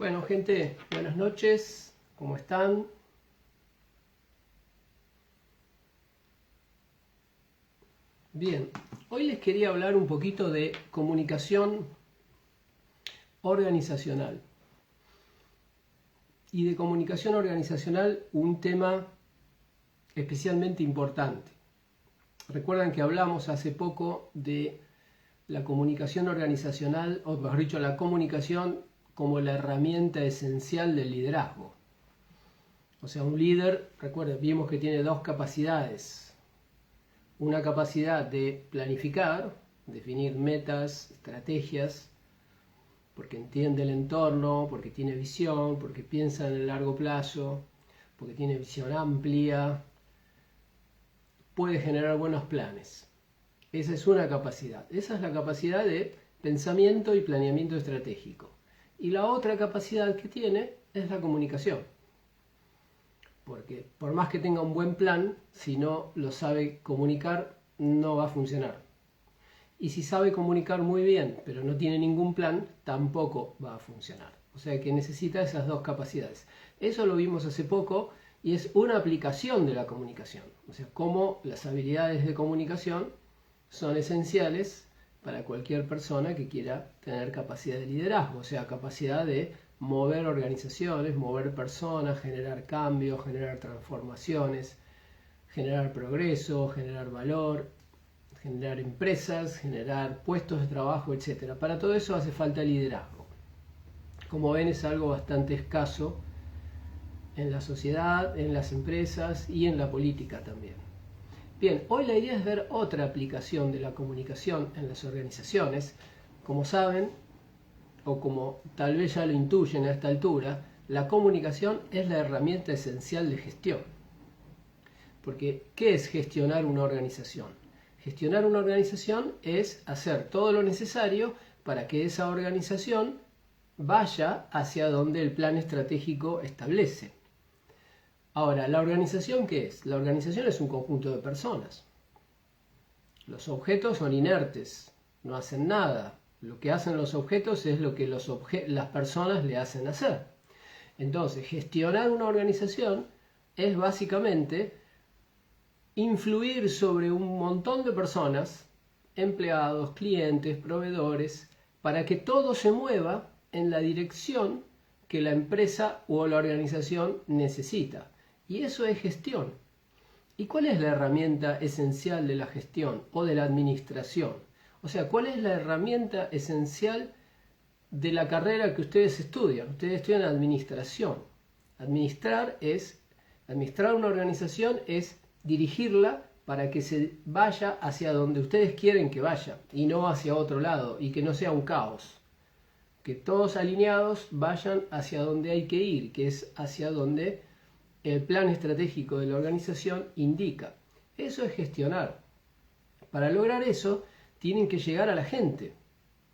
Bueno, gente, buenas noches, ¿cómo están? Bien, hoy les quería hablar un poquito de comunicación organizacional. Y de comunicación organizacional un tema especialmente importante. Recuerdan que hablamos hace poco de la comunicación organizacional, o mejor dicho, la comunicación como la herramienta esencial del liderazgo. O sea, un líder, recuerden, vimos que tiene dos capacidades. Una capacidad de planificar, definir metas, estrategias, porque entiende el entorno, porque tiene visión, porque piensa en el largo plazo, porque tiene visión amplia, puede generar buenos planes. Esa es una capacidad. Esa es la capacidad de pensamiento y planeamiento estratégico. Y la otra capacidad que tiene es la comunicación. Porque por más que tenga un buen plan, si no lo sabe comunicar, no va a funcionar. Y si sabe comunicar muy bien, pero no tiene ningún plan, tampoco va a funcionar. O sea que necesita esas dos capacidades. Eso lo vimos hace poco y es una aplicación de la comunicación. O sea, cómo las habilidades de comunicación son esenciales para cualquier persona que quiera tener capacidad de liderazgo, o sea, capacidad de mover organizaciones, mover personas, generar cambios, generar transformaciones, generar progreso, generar valor, generar empresas, generar puestos de trabajo, etc. Para todo eso hace falta liderazgo. Como ven, es algo bastante escaso en la sociedad, en las empresas y en la política también. Bien, hoy la idea es ver otra aplicación de la comunicación en las organizaciones. Como saben, o como tal vez ya lo intuyen a esta altura, la comunicación es la herramienta esencial de gestión. Porque, ¿qué es gestionar una organización? Gestionar una organización es hacer todo lo necesario para que esa organización vaya hacia donde el plan estratégico establece. Ahora, ¿la organización qué es? La organización es un conjunto de personas. Los objetos son inertes, no hacen nada. Lo que hacen los objetos es lo que las personas le hacen hacer. Entonces, gestionar una organización es básicamente influir sobre un montón de personas, empleados, clientes, proveedores, para que todo se mueva en la dirección que la empresa o la organización necesita. Y eso es gestión. ¿Y cuál es la herramienta esencial de la gestión o de la administración? O sea, ¿cuál es la herramienta esencial de la carrera que ustedes estudian? Ustedes estudian administración. Administrar una organización es dirigirla para que se vaya hacia donde ustedes quieren que vaya y no hacia otro lado y que no sea un caos. Que todos alineados vayan hacia donde hay que ir, que es hacia donde el plan estratégico de la organización indica. Eso es gestionar. Para lograr eso, tienen que llegar a la gente,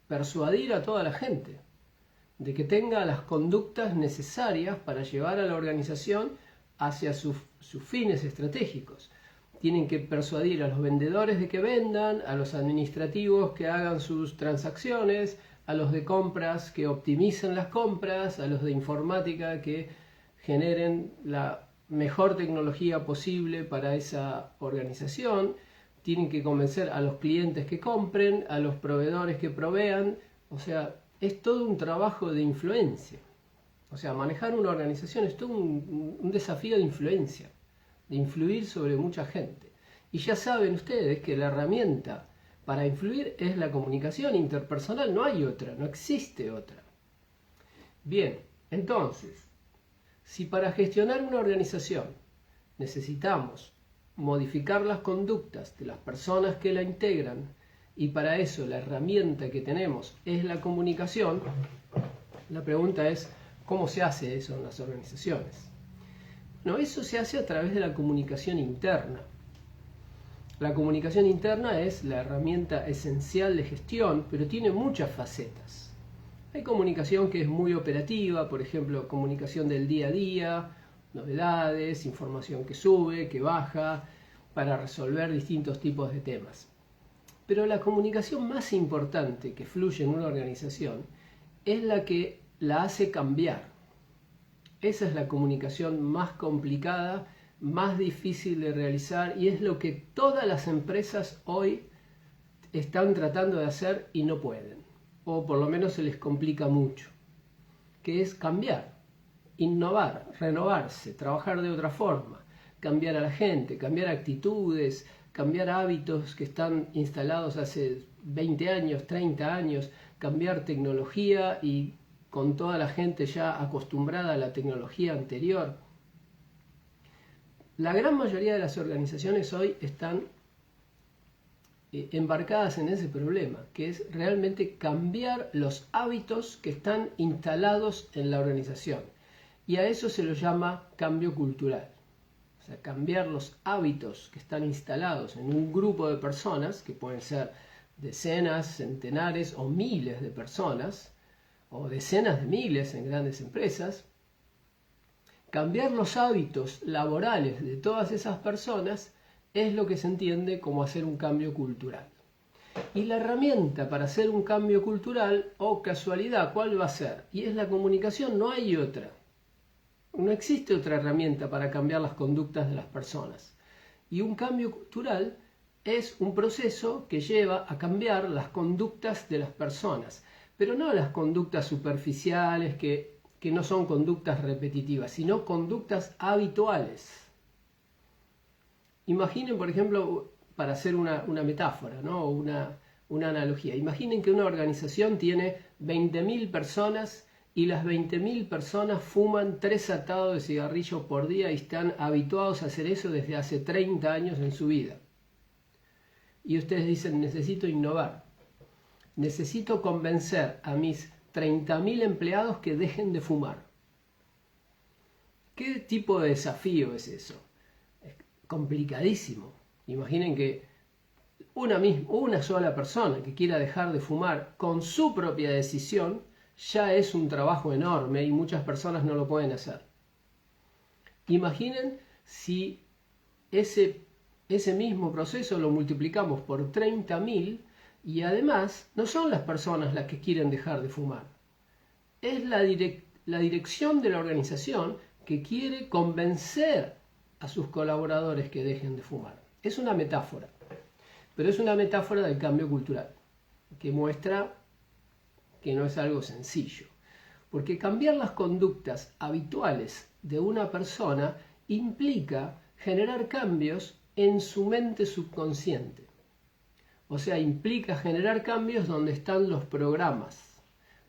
persuadir a toda la gente de que tenga las conductas necesarias para llevar a la organización hacia sus fines estratégicos. Tienen que persuadir a los vendedores de que vendan, a los administrativos que hagan sus transacciones, a los de compras que optimicen las compras, a los de informática que generen la mejor tecnología posible para esa organización. Tienen que convencer a los clientes que compren, a los proveedores que provean. O sea, es todo un trabajo de influencia. O sea, manejar una organización es todo un desafío de influencia, de influir sobre mucha gente. Y ya saben ustedes que la herramienta para influir es la comunicación interpersonal, no hay otra, no existe otra. Bien, entonces, si para gestionar una organización necesitamos modificar las conductas de las personas que la integran y para eso la herramienta que tenemos es la comunicación, la pregunta es, ¿cómo se hace eso en las organizaciones? No, eso se hace a través de la comunicación interna. La comunicación interna es la herramienta esencial de gestión, pero tiene muchas facetas. Hay comunicación que es muy operativa, por ejemplo, comunicación del día a día, novedades, información que sube, que baja, para resolver distintos tipos de temas. Pero la comunicación más importante que fluye en una organización es la que la hace cambiar. Esa es la comunicación más complicada, más difícil de realizar, y es lo que todas las empresas hoy están tratando de hacer y no pueden, o por lo menos se les complica mucho, que es cambiar, innovar, renovarse, trabajar de otra forma, cambiar a la gente, cambiar actitudes, cambiar hábitos que están instalados hace 20 años, 30 años, cambiar tecnología y con toda la gente ya acostumbrada a la tecnología anterior. La gran mayoría de las organizaciones hoy están embarcadas en ese problema, que es realmente cambiar los hábitos que están instalados en la organización. Y a eso se lo llama cambio cultural. O sea, cambiar los hábitos que están instalados en un grupo de personas, que pueden ser decenas, centenares o miles de personas, o decenas de miles en grandes empresas. Cambiar los hábitos laborales de todas esas personas es lo que se entiende como hacer un cambio cultural. Y la herramienta para hacer un cambio cultural, o casualidad, ¿cuál va a ser? Y es la comunicación, no hay otra. No existe otra herramienta para cambiar las conductas de las personas. Y un cambio cultural es un proceso que lleva a cambiar las conductas de las personas, pero no las conductas superficiales que no son conductas repetitivas, sino conductas habituales. Imaginen, por ejemplo, para hacer una metáfora, ¿no? una analogía. Imaginen que una organización tiene 20.000 personas y las 20.000 personas fuman 3 atados de cigarrillos por día y están habituados a hacer eso desde hace 30 años en su vida. Y ustedes dicen, necesito innovar. Necesito convencer a mis 30.000 empleados que dejen de fumar. ¿Qué tipo de desafío es eso? Es complicadísimo. Imaginen que una sola persona que quiera dejar de fumar con su propia decisión ya es un trabajo enorme y muchas personas no lo pueden hacer. Imaginen si ese mismo proceso lo multiplicamos por 30.000 y además no son las personas las que quieren dejar de fumar. Es la dirección de la organización que quiere convencer a sus colaboradores que dejen de fumar. Es una metáfora, pero es una metáfora del cambio cultural, que muestra que no es algo sencillo. Porque cambiar las conductas habituales de una persona implica generar cambios en su mente subconsciente. O sea, implica generar cambios donde están los programas,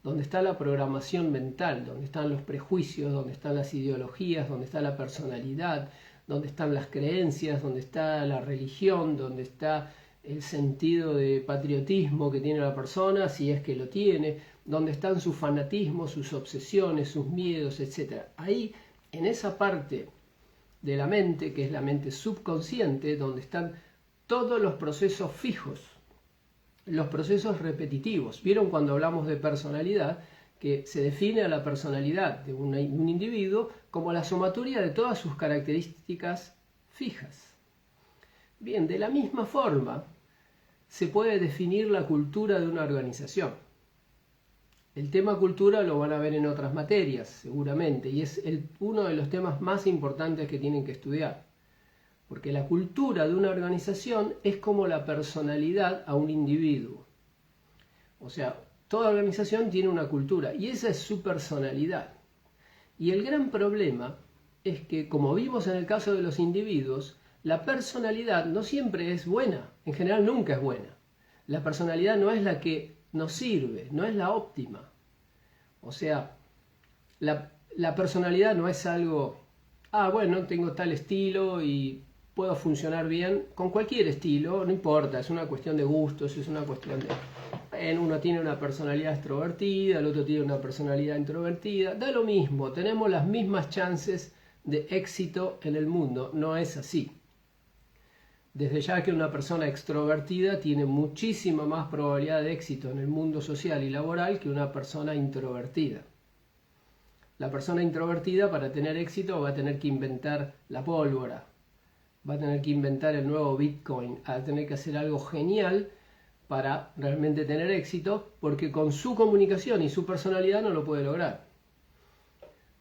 donde está la programación mental, donde están los prejuicios, donde están las ideologías, donde está la personalidad, donde están las creencias, donde está la religión, donde está el sentido de patriotismo que tiene la persona, si es que lo tiene, donde están sus fanatismos, sus obsesiones, sus miedos, etc. Ahí, en esa parte de la mente, que es la mente subconsciente, donde están todos los procesos fijos, los procesos repetitivos. ¿Vieron cuando hablamos de personalidad? Que se define a la personalidad de un individuo como la sumatoria de todas sus características fijas. Bien, de la misma forma se puede definir la cultura de una organización. El tema cultura lo van a ver en otras materias, seguramente, y es uno de los temas más importantes que tienen que estudiar. Porque la cultura de una organización es como la personalidad a un individuo. O sea, toda organización tiene una cultura y esa es su personalidad. Y el gran problema es que, como vimos en el caso de los individuos, la personalidad no siempre es buena, en general nunca es buena. La personalidad no es la que nos sirve, no es la óptima. O sea, la personalidad no es algo, bueno, tengo tal estilo y puedo funcionar bien con cualquier estilo, no importa, es una cuestión de gustos, es una cuestión de... Uno tiene una personalidad extrovertida, el otro tiene una personalidad introvertida, da lo mismo, tenemos las mismas chances de éxito en el mundo, no es así. Desde ya que una persona extrovertida tiene muchísima más probabilidad de éxito en el mundo social y laboral que una persona introvertida. La persona introvertida, para tener éxito, va a tener que inventar la pólvora, va a tener que inventar el nuevo Bitcoin, va a tener que hacer algo genial para realmente tener éxito, porque con su comunicación y su personalidad no lo puede lograr.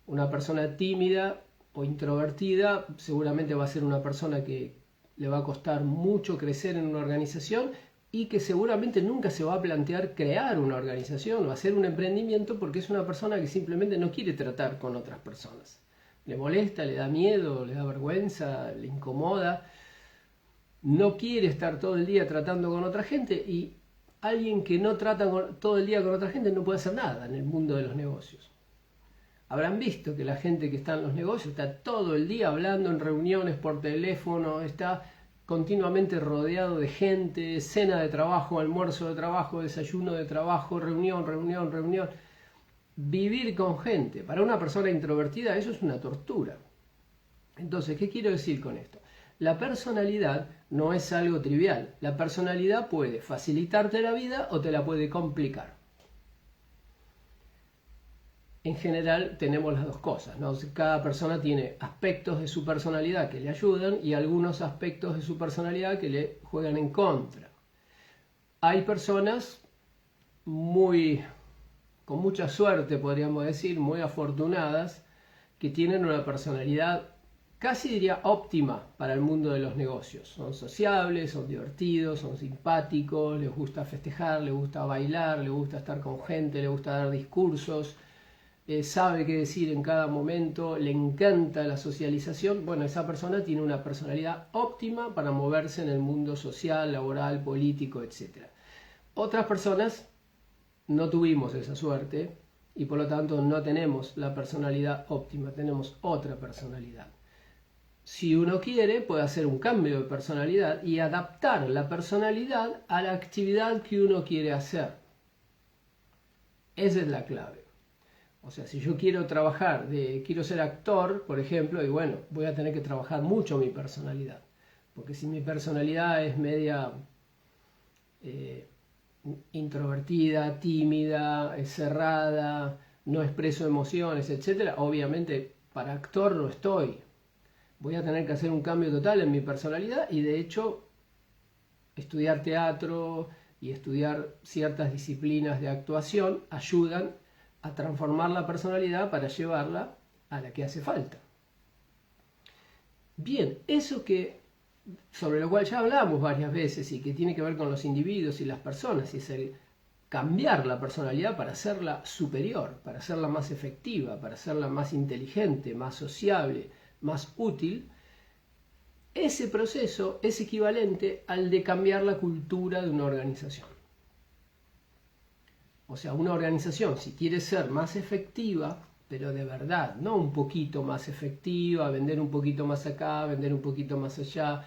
Una persona tímida o introvertida seguramente va a ser una persona que le va a costar mucho crecer en una organización y que seguramente nunca se va a plantear crear una organización o hacer un emprendimiento, porque es una persona que simplemente no quiere tratar con otras personas. Le molesta, le da miedo, le da vergüenza, le incomoda. No quiere estar todo el día tratando con otra gente, y alguien que no trata todo el día con otra gente no puede hacer nada en el mundo de los negocios. Habrán visto que la gente que está en los negocios está todo el día hablando en reuniones por teléfono, está continuamente rodeado de gente, cena de trabajo, almuerzo de trabajo, desayuno de trabajo, reunión, reunión, reunión. Vivir con gente, para una persona introvertida eso es una tortura. Entonces, ¿qué quiero decir con esto? La personalidad no es algo trivial. La personalidad puede facilitarte la vida o te la puede complicar. En general tenemos las dos cosas, ¿no? Cada persona tiene aspectos de su personalidad que le ayudan y algunos aspectos de su personalidad que le juegan en contra. Hay personas con mucha suerte, podríamos decir, muy afortunadas, que tienen una personalidad casi diría óptima para el mundo de los negocios. Son sociables, son divertidos, son simpáticos, les gusta festejar, les gusta bailar, les gusta estar con gente, les gusta dar discursos, sabe qué decir en cada momento, le encanta la socialización. Bueno, esa persona tiene una personalidad óptima para moverse en el mundo social, laboral, político, etc. Otras personas no tuvimos esa suerte y por lo tanto no tenemos la personalidad óptima, tenemos otra personalidad. Si uno quiere, puede hacer un cambio de personalidad y adaptar la personalidad a la actividad que uno quiere hacer. Esa es la clave. O sea, si yo quiero quiero ser actor, por ejemplo, y bueno, voy a tener que trabajar mucho mi personalidad. Porque si mi personalidad es media introvertida, tímida, cerrada, no expreso emociones, etc., obviamente para actor no estoy. Voy a tener que hacer un cambio total en mi personalidad y de hecho estudiar teatro y estudiar ciertas disciplinas de actuación ayudan a transformar la personalidad para llevarla a la que hace falta. Bien, eso sobre lo cual ya hablamos varias veces y que tiene que ver con los individuos y las personas, y es el cambiar la personalidad para hacerla superior, para hacerla más efectiva, para hacerla más inteligente, más sociable, más útil. Ese proceso es equivalente al de cambiar la cultura de una organización. O sea, una organización, si quiere ser más efectiva, pero de verdad, no un poquito más efectiva, vender un poquito más acá, vender un poquito más allá,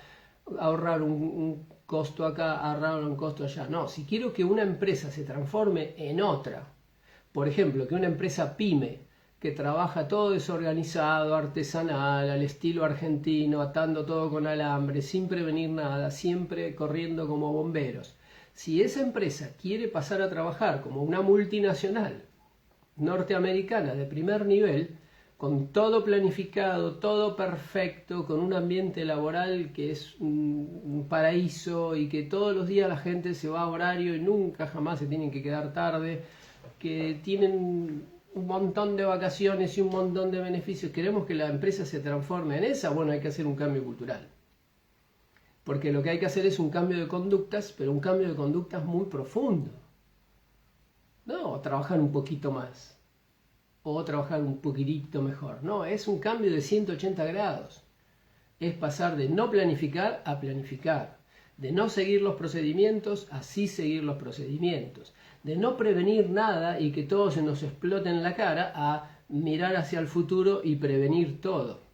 ahorrar un costo acá, ahorrar un costo allá. No, si quiero que una empresa se transforme en otra, por ejemplo, que una empresa pyme, que trabaja todo desorganizado, artesanal, al estilo argentino, atando todo con alambre, sin prevenir nada, siempre corriendo como bomberos. Si esa empresa quiere pasar a trabajar como una multinacional norteamericana de primer nivel, con todo planificado, todo perfecto, con un ambiente laboral que es un paraíso y que todos los días la gente se va a horario y nunca jamás se tienen que quedar tarde, que tienen un montón de vacaciones y un montón de beneficios, queremos que la empresa se transforme en esa, bueno, hay que hacer un cambio cultural. Porque lo que hay que hacer es un cambio de conductas, pero un cambio de conductas muy profundo. No trabajar un poquito más o trabajar un poquitito mejor. No, es un cambio de 180 grados. Es pasar de no planificar a planificar, de no seguir los procedimientos a sí seguir los procedimientos, de no prevenir nada y que todo se nos explote en la cara a mirar hacia el futuro y prevenir todo.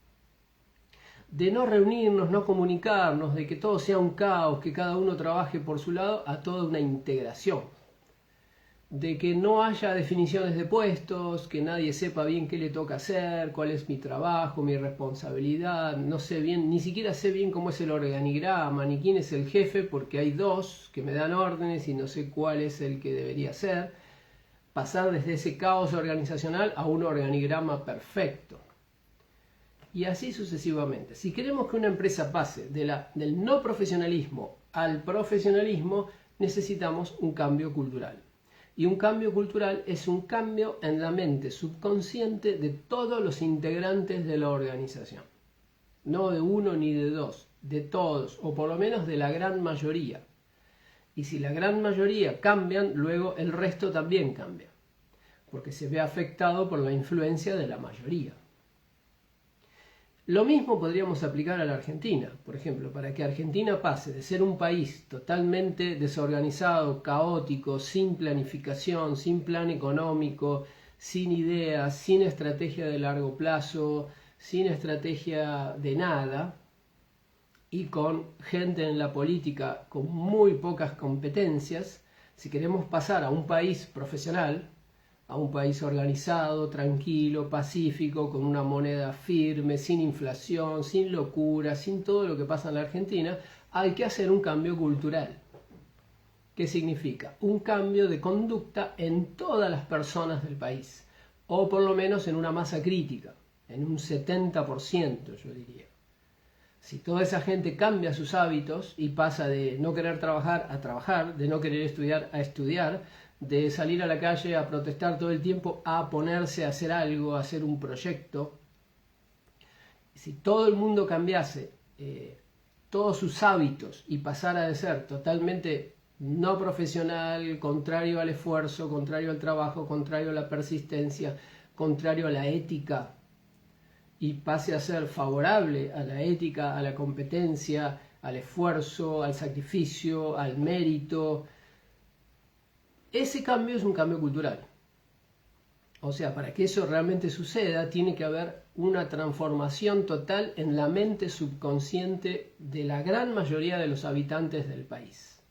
De no reunirnos, no comunicarnos, de que todo sea un caos, que cada uno trabaje por su lado, a toda una integración. De que no haya definiciones de puestos, que nadie sepa bien qué le toca hacer, cuál es mi trabajo, mi responsabilidad, no sé bien, ni siquiera sé bien cómo es el organigrama, ni quién es el jefe, porque hay dos que me dan órdenes y no sé cuál es el que debería ser. Pasar desde ese caos organizacional a un organigrama perfecto. Y así sucesivamente. Si queremos que una empresa pase del no profesionalismo al profesionalismo, necesitamos un cambio cultural. Y un cambio cultural es un cambio en la mente subconsciente de todos los integrantes de la organización. No de uno ni de dos, de todos, o por lo menos de la gran mayoría. Y si la gran mayoría cambian, luego el resto también cambia, porque se ve afectado por la influencia de la mayoría. Lo mismo podríamos aplicar a la Argentina. Por ejemplo, para que Argentina pase de ser un país totalmente desorganizado, caótico, sin planificación, sin plan económico, sin ideas, sin estrategia de largo plazo, sin estrategia de nada, y con gente en la política con muy pocas competencias, si queremos pasar a un país profesional, a un país organizado, tranquilo, pacífico, con una moneda firme, sin inflación, sin locura, sin todo lo que pasa en la Argentina, hay que hacer un cambio cultural. ¿Qué significa? Un cambio de conducta en todas las personas del país, o por lo menos en una masa crítica, en un 70%, yo diría. Si toda esa gente cambia sus hábitos y pasa de no querer trabajar a trabajar, de no querer estudiar a estudiar, de salir a la calle a protestar todo el tiempo, a ponerse a hacer algo, a hacer un proyecto. Si todo el mundo cambiase todos sus hábitos y pasara de ser totalmente no profesional, contrario al esfuerzo, contrario al trabajo, contrario a la persistencia, contrario a la ética, y pase a ser favorable a la ética, a la competencia, al esfuerzo, al sacrificio, al mérito, ese cambio es un cambio cultural. O sea, para que eso realmente suceda, tiene que haber una transformación total en la mente subconsciente de la gran mayoría de los habitantes del país.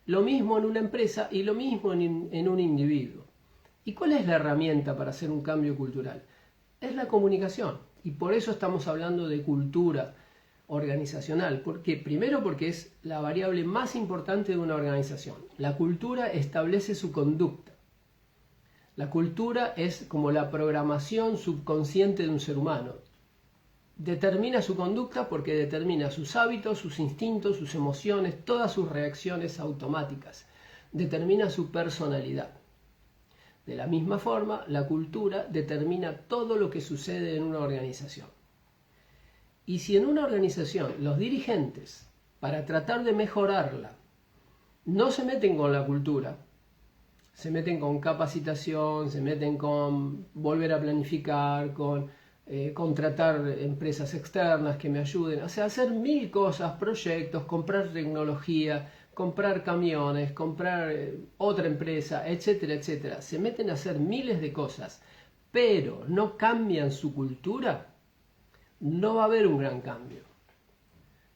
Lo mismo en una empresa y lo mismo en un individuo. ¿Y cuál es la herramienta para hacer un cambio cultural? Es la comunicación. Y por eso estamos hablando de cultura organizacional. ¿Por qué? Primero porque es la variable más importante de una organización. La cultura establece su conducta. La cultura es como la programación subconsciente de un ser humano. Determina su conducta porque determina sus hábitos, sus instintos, sus emociones, todas sus reacciones automáticas. Determina su personalidad. De la misma forma, la cultura determina todo lo que sucede en una organización. Y si en una organización los dirigentes, para tratar de mejorarla, no se meten con la cultura, se meten con capacitación, se meten con volver a planificar, con contratar empresas externas que me ayuden, o sea, hacer 1000 cosas, proyectos, comprar tecnología, comprar camiones, comprar otra empresa, etcétera, etcétera. Se meten a hacer miles de cosas, pero no cambian su cultura, no va a haber un gran cambio.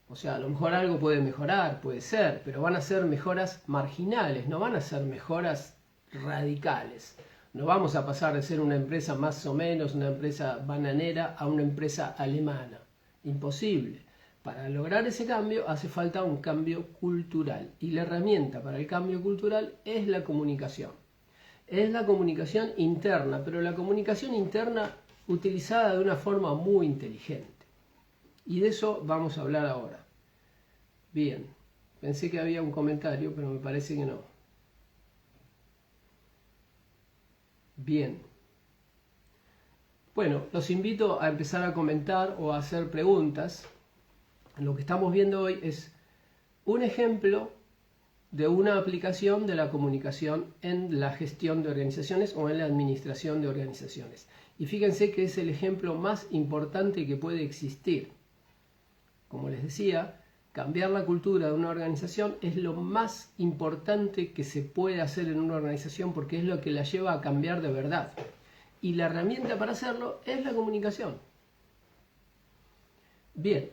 O sea, a lo mejor algo puede mejorar, puede ser, pero van a ser mejoras marginales, no van a ser mejoras radicales. No vamos a pasar de ser una empresa más o menos, una empresa bananera, a una empresa alemana. Imposible. Para lograr ese cambio hace falta un cambio cultural. Y la herramienta para el cambio cultural es la comunicación. Es la comunicación interna, pero la comunicación interna utilizada de una forma muy inteligente. Y de eso vamos a hablar ahora. Bien, pensé que había un comentario, pero me parece que no. Bien. Bueno, los invito a empezar a comentar o a hacer preguntas. Lo que estamos viendo hoy es un ejemplo de una aplicación de la comunicación en la gestión de organizaciones o en la administración de organizaciones. Y fíjense que es el ejemplo más importante que puede existir. Como les decía, cambiar la cultura de una organización es lo más importante que se puede hacer en una organización porque es lo que la lleva a cambiar de verdad. Y la herramienta para hacerlo es la comunicación. Bien,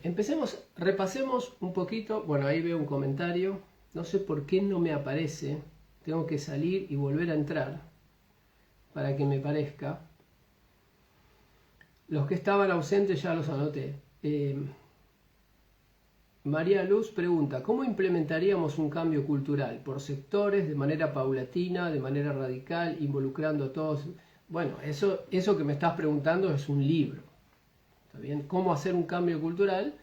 repasemos un poquito. Bueno, ahí veo un comentario. No sé por qué no me aparece. Tengo que salir y volver a entrar para que me parezca. Los que estaban ausentes ya los anoté. María Luz pregunta, ¿cómo implementaríamos un cambio cultural? ¿Por sectores, de manera paulatina, de manera radical, involucrando a todos? Bueno, eso que me estás preguntando es un libro. ¿Está bien? ¿Cómo hacer un cambio cultural?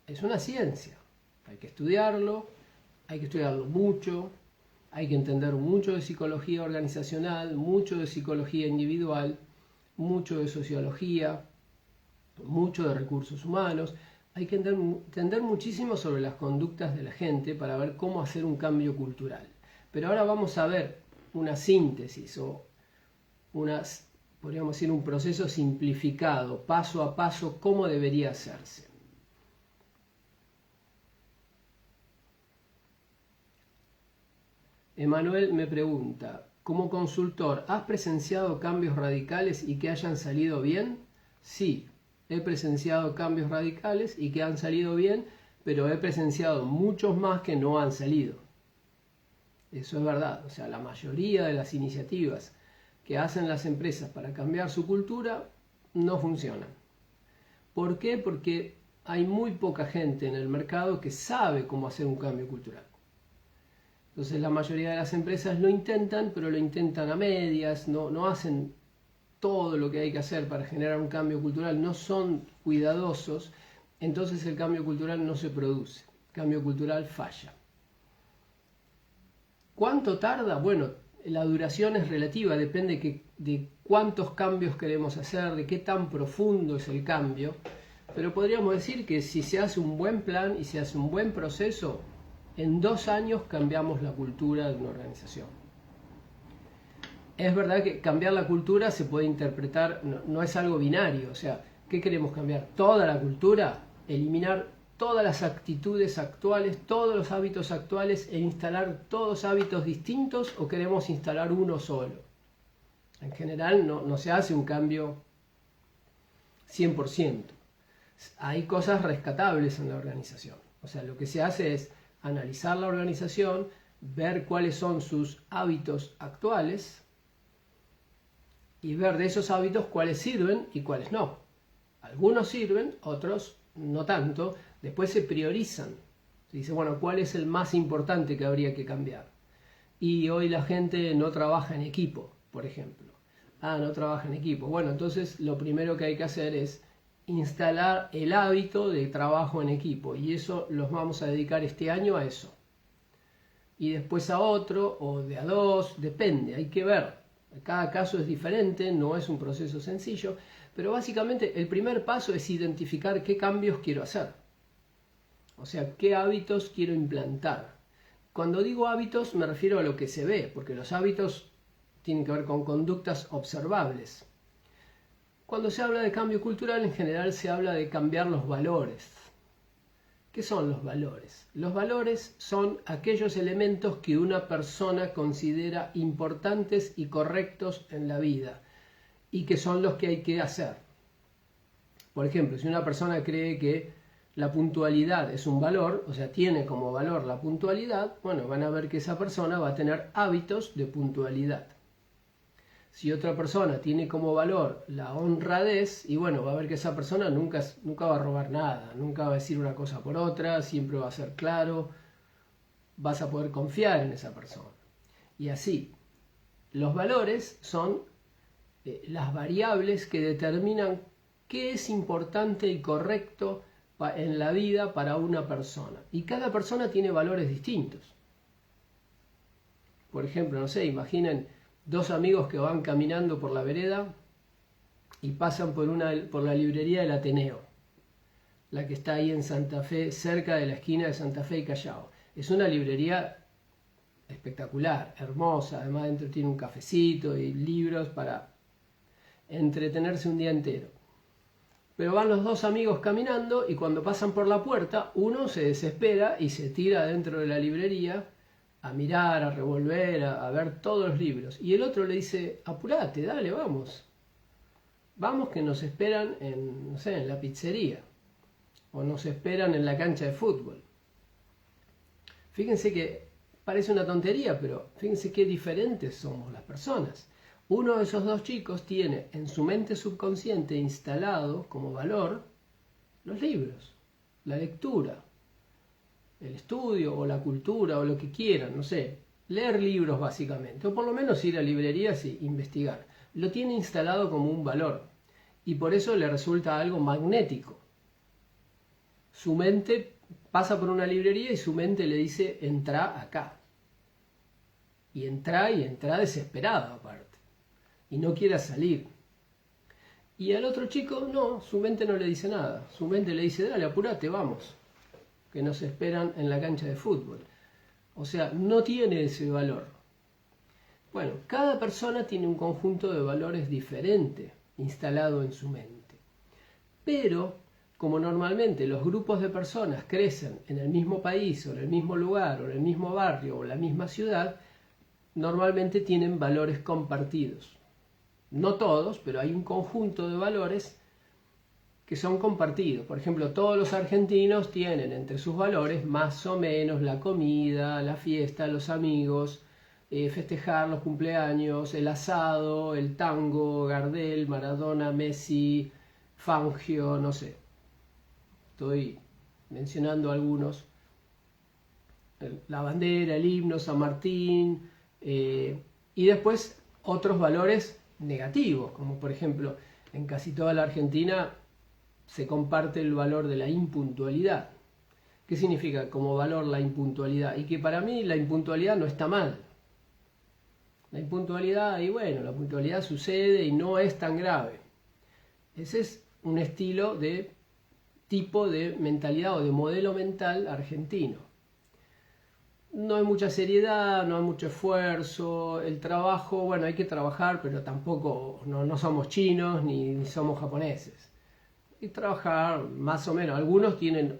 Es una ciencia. Hay que estudiarlo mucho. Hay que entender mucho de psicología organizacional, mucho de psicología individual, mucho de sociología, mucho de recursos humanos. Hay que entender muchísimo sobre las conductas de la gente para ver cómo hacer un cambio cultural. Pero ahora vamos a ver una síntesis o podríamos decir un proceso simplificado, paso a paso, cómo debería hacerse. Emanuel me pregunta, como consultor, ¿has presenciado cambios radicales y que hayan salido bien? Sí, he presenciado cambios radicales y que han salido bien, pero he presenciado muchos más que no han salido. Eso es verdad, o sea, la mayoría de las iniciativas que hacen las empresas para cambiar su cultura no funcionan. ¿Por qué? Porque hay muy poca gente en el mercado que sabe cómo hacer un cambio cultural. Entonces la mayoría de las empresas lo intentan, pero lo intentan a medias, no hacen todo lo que hay que hacer para generar un cambio cultural, no son cuidadosos, entonces el cambio cultural no se produce, el cambio cultural falla. ¿Cuánto tarda? Bueno, la duración es relativa, depende de cuántos cambios queremos hacer, de qué tan profundo es el cambio, pero podríamos decir que si se hace un buen plan y se hace un buen proceso, en 2 años cambiamos la cultura de una organización. Es verdad que cambiar la cultura se puede interpretar, no es algo binario, o sea, ¿qué queremos cambiar? ¿Toda la cultura? ¿Eliminar todas las actitudes actuales, todos los hábitos actuales e instalar todos hábitos distintos o queremos instalar uno solo? En general no se hace un cambio 100%. Hay cosas rescatables en la organización. O sea, lo que se hace es analizar la organización, ver cuáles son sus hábitos actuales y ver de esos hábitos cuáles sirven y cuáles no. Algunos sirven, otros no tanto. Después se priorizan. Se dice, bueno, ¿cuál es el más importante que habría que cambiar? Y hoy la gente no trabaja en equipo, por ejemplo. No trabaja en equipo. Bueno, entonces lo primero que hay que hacer es instalar el hábito de trabajo en equipo. Y eso los vamos a dedicar este año a eso. Y después a otro, o de a 2, depende, hay que ver. Cada caso es diferente, no es un proceso sencillo. Pero básicamente el primer paso es identificar qué cambios quiero hacer. O sea, qué hábitos quiero implantar. Cuando digo hábitos me refiero a lo que se ve, porque los hábitos tienen que ver con conductas observables. Cuando se habla de cambio cultural, en general se habla de cambiar los valores. ¿Qué son los valores? Los valores son aquellos elementos que una persona considera importantes y correctos en la vida y que son los que hay que hacer. Por ejemplo, si una persona cree que la puntualidad es un valor, o sea, tiene como valor la puntualidad, bueno, van a ver que esa persona va a tener hábitos de puntualidad. Si otra persona tiene como valor la honradez, y bueno, va a ver que esa persona nunca va a robar nada, nunca va a decir una cosa por otra, siempre va a ser claro, vas a poder confiar en esa persona. Y así, los valores son las variables que determinan qué es importante y correcto en la vida para una persona. Y cada persona tiene valores distintos. Por ejemplo, no sé, imaginen 2 amigos que van caminando por la vereda y pasan por la librería del Ateneo, la que está ahí en Santa Fe, cerca de la esquina de Santa Fe y Callao. Es una librería espectacular, hermosa, además dentro tiene un cafecito y libros para entretenerse un día entero. Pero van los 2 amigos caminando y cuando pasan por la puerta, uno se desespera y se tira dentro de la librería a mirar, a revolver, a ver todos los libros. Y el otro le dice, apurate, dale, vamos. Vamos que nos esperan en, no sé, en la pizzería. O nos esperan en la cancha de fútbol. Fíjense que parece una tontería, pero fíjense qué diferentes somos las personas. Uno de esos 2 chicos tiene en su mente subconsciente instalado como valor los libros, la lectura, el estudio o la cultura o lo que quieran, no sé, leer libros básicamente, o por lo menos ir a librerías e investigar. Lo tiene instalado como un valor y por eso le resulta algo magnético. Su mente pasa por una librería y su mente le dice, entra acá. y entra desesperado aparte, y no quiere salir. Y al otro chico, no, su mente no le dice nada, su mente le dice, dale, apurate, vamos, que nos esperan en la cancha de fútbol. O sea, no tiene ese valor. Bueno, cada persona tiene un conjunto de valores diferente instalado en su mente. Pero, como normalmente los grupos de personas crecen en el mismo país, o en el mismo lugar, o en el mismo barrio, o en la misma ciudad, normalmente tienen valores compartidos. No todos, pero hay un conjunto de valores que son compartidos. Por ejemplo, todos los argentinos tienen entre sus valores más o menos la comida, la fiesta, los amigos, festejar los cumpleaños, el asado, el tango, Gardel, Maradona, Messi, Fangio, no sé. Estoy mencionando algunos. La bandera, el himno, San Martín, y después otros valores negativos, como por ejemplo, en casi toda la Argentina se comparte el valor de la impuntualidad. ¿Qué significa como valor la impuntualidad? Y que para mí la impuntualidad no está mal. La impuntualidad, y bueno, la puntualidad sucede y no es tan grave. Ese es un estilo de tipo de mentalidad o de modelo mental argentino. No hay mucha seriedad, no hay mucho esfuerzo, el trabajo, bueno, hay que trabajar, pero tampoco, no somos chinos ni somos japoneses. Y trabajar más o menos, algunos tienen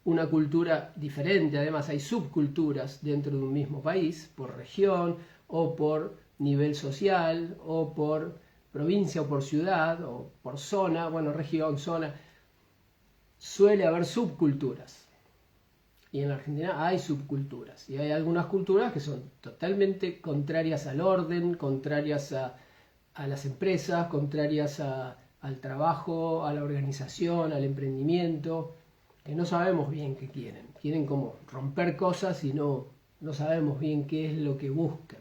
una cultura diferente, además hay subculturas dentro de un mismo país, por región, o por nivel social, o por provincia, o por ciudad, o por zona, bueno, región, zona, suele haber subculturas. Y en la Argentina hay subculturas, y hay algunas culturas que son totalmente contrarias al orden, contrarias a las empresas, contrarias al trabajo, a la organización, al emprendimiento, que no sabemos bien qué quieren. Quieren como romper cosas y no sabemos bien qué es lo que buscan.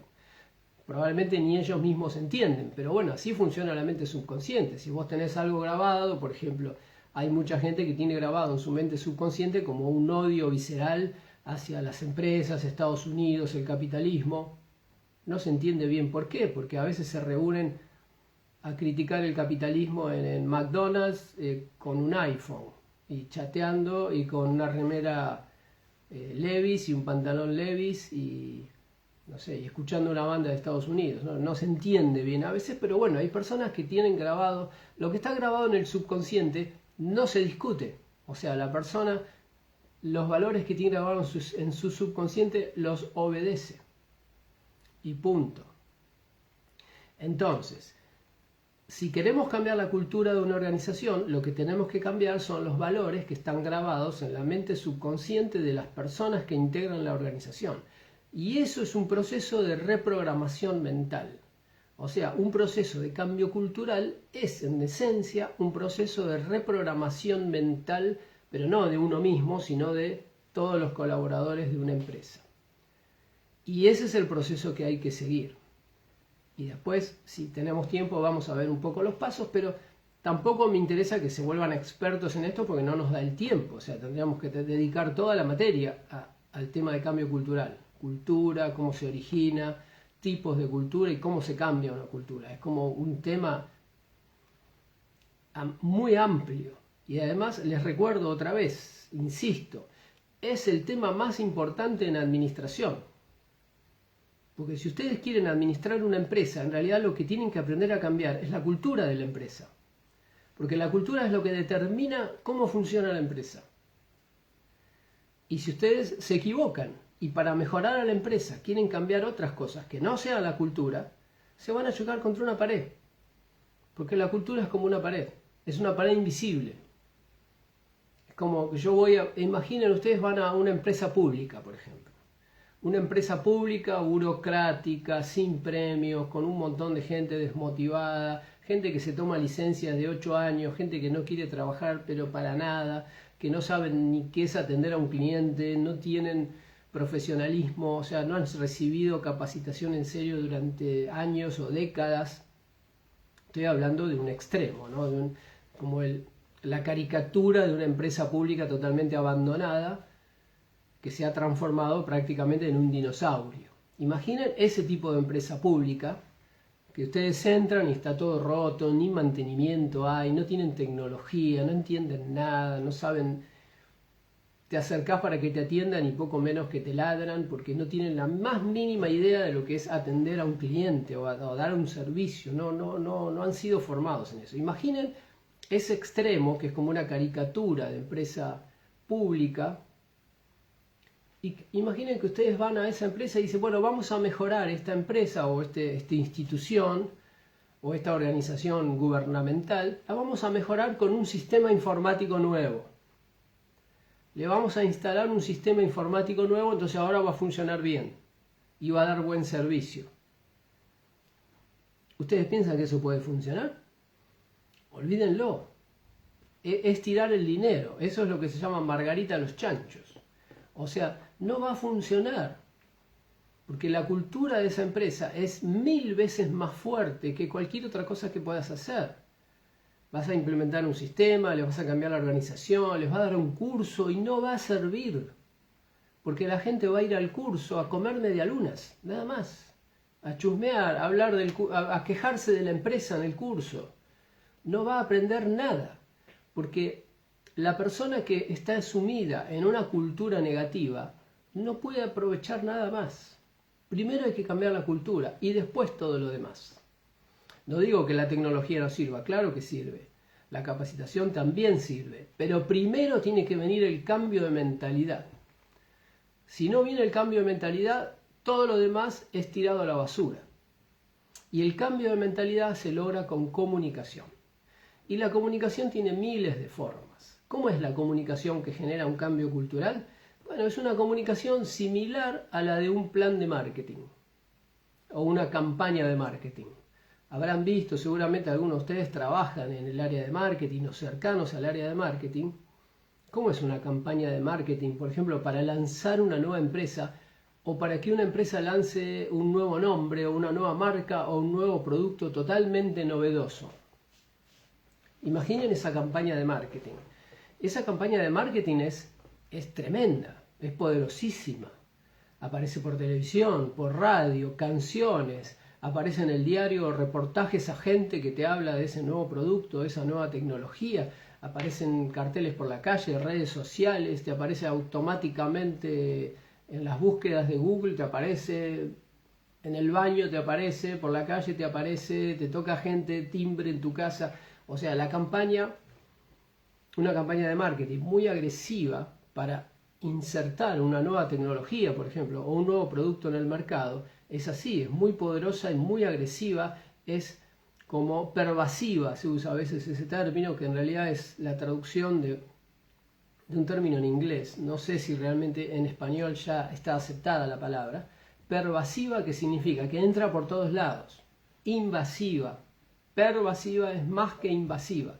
Probablemente ni ellos mismos entienden, pero bueno, así funciona la mente subconsciente. Si vos tenés algo grabado, por ejemplo, hay mucha gente que tiene grabado en su mente subconsciente como un odio visceral hacia las empresas, Estados Unidos, el capitalismo. No se entiende bien por qué, porque a veces se reúnen a criticar el capitalismo en McDonald's con un iPhone y chateando y con una remera Levi's y un pantalón Levi's y no sé, y escuchando una banda de Estados Unidos. No se entiende bien a veces, pero bueno, hay personas que tienen grabado, lo que está grabado en el subconsciente no se discute. O sea, la persona, los valores que tiene grabado en su subconsciente los obedece. Y punto. Entonces, si queremos cambiar la cultura de una organización, lo que tenemos que cambiar son los valores que están grabados en la mente subconsciente de las personas que integran la organización. Y eso es un proceso de reprogramación mental. O sea, un proceso de cambio cultural es en esencia un proceso de reprogramación mental, pero no de uno mismo, sino de todos los colaboradores de una empresa. Y ese es el proceso que hay que seguir. Y después, si tenemos tiempo, vamos a ver un poco los pasos, pero tampoco me interesa que se vuelvan expertos en esto porque no nos da el tiempo. O sea, tendríamos que dedicar toda la materia al tema de cambio cultural. Cultura, cómo se origina, tipos de cultura y cómo se cambia una cultura. Es como un tema muy amplio. Y además les recuerdo otra vez, insisto, es el tema más importante en administración. Porque si ustedes quieren administrar una empresa, en realidad lo que tienen que aprender a cambiar es la cultura de la empresa. Porque la cultura es lo que determina cómo funciona la empresa. Y si ustedes se equivocan y para mejorar a la empresa quieren cambiar otras cosas que no sean la cultura, se van a chocar contra una pared. Porque la cultura es como una pared, es una pared invisible. Es como que imaginen ustedes van a una empresa pública, por ejemplo. Una empresa pública, burocrática, sin premios, con un montón de gente desmotivada, gente que se toma licencias de 8 años, gente que no quiere trabajar pero para nada, que no saben ni qué es atender a un cliente, no tienen profesionalismo, o sea, no han recibido capacitación en serio durante años o décadas. Estoy hablando de un extremo, ¿no? La caricatura de una empresa pública totalmente abandonada, que se ha transformado prácticamente en un dinosaurio. Imaginen ese tipo de empresa pública, que ustedes entran y está todo roto, ni mantenimiento hay, no tienen tecnología, no entienden nada, no saben, te acercás para que te atiendan y poco menos que te ladran porque no tienen la más mínima idea de lo que es atender a un cliente o dar un servicio, no han sido formados en eso. Imaginen ese extremo que es como una caricatura de empresa pública. Y imaginen que ustedes van a esa empresa y dicen, bueno, vamos a mejorar esta empresa o esta institución o esta organización gubernamental, la vamos a mejorar con un sistema informático nuevo. Le vamos a instalar un sistema informático nuevo, entonces ahora va a funcionar bien y va a dar buen servicio. ¿Ustedes piensan que eso puede funcionar? Olvídenlo. Es tirar el dinero. Eso es lo que se llama Margarita a los chanchos. O sea, no va a funcionar, porque la cultura de esa empresa es 1000 veces más fuerte que cualquier otra cosa que puedas hacer. Vas a implementar un sistema, les vas a cambiar la organización, les va a dar un curso y no va a servir, porque la gente va a ir al curso a comer medialunas, nada más, a chusmear, a hablar a quejarse de la empresa en el curso. No va a aprender nada, porque la persona que está sumida en una cultura negativa no puede aprovechar nada más. Primero hay que cambiar la cultura y después todo lo demás. No digo que la tecnología no sirva, claro que sirve. La capacitación también sirve, pero primero tiene que venir el cambio de mentalidad. Si no viene el cambio de mentalidad, todo lo demás es tirado a la basura. Y el cambio de mentalidad se logra con comunicación. Y la comunicación tiene miles de formas. ¿Cómo es la comunicación que genera un cambio cultural? Bueno, es una comunicación similar a la de un plan de marketing o una campaña de marketing. Habrán visto, seguramente algunos de ustedes trabajan en el área de marketing o cercanos al área de marketing. ¿Cómo es una campaña de marketing, por ejemplo, para lanzar una nueva empresa o para que una empresa lance un nuevo nombre o una nueva marca o un nuevo producto totalmente novedoso? Imaginen esa campaña de marketing. Esa campaña de marketing es tremenda, es poderosísima. Aparece por televisión, por radio, canciones, aparece en el diario reportajes a gente que te habla de ese nuevo producto, de esa nueva tecnología, aparecen carteles por la calle, redes sociales, te aparece automáticamente en las búsquedas de Google, te aparece en el baño, te aparece por la calle, te aparece, te toca gente, timbre en tu casa. O sea, una campaña de marketing muy agresiva para insertar una nueva tecnología, por ejemplo, o un nuevo producto en el mercado, es así, es muy poderosa y muy agresiva, es como pervasiva, se usa a veces ese término, que en realidad es la traducción de un término en inglés, no sé si realmente en español ya está aceptada la palabra, pervasiva, que significa que entra por todos lados, invasiva, pervasiva es más que invasiva.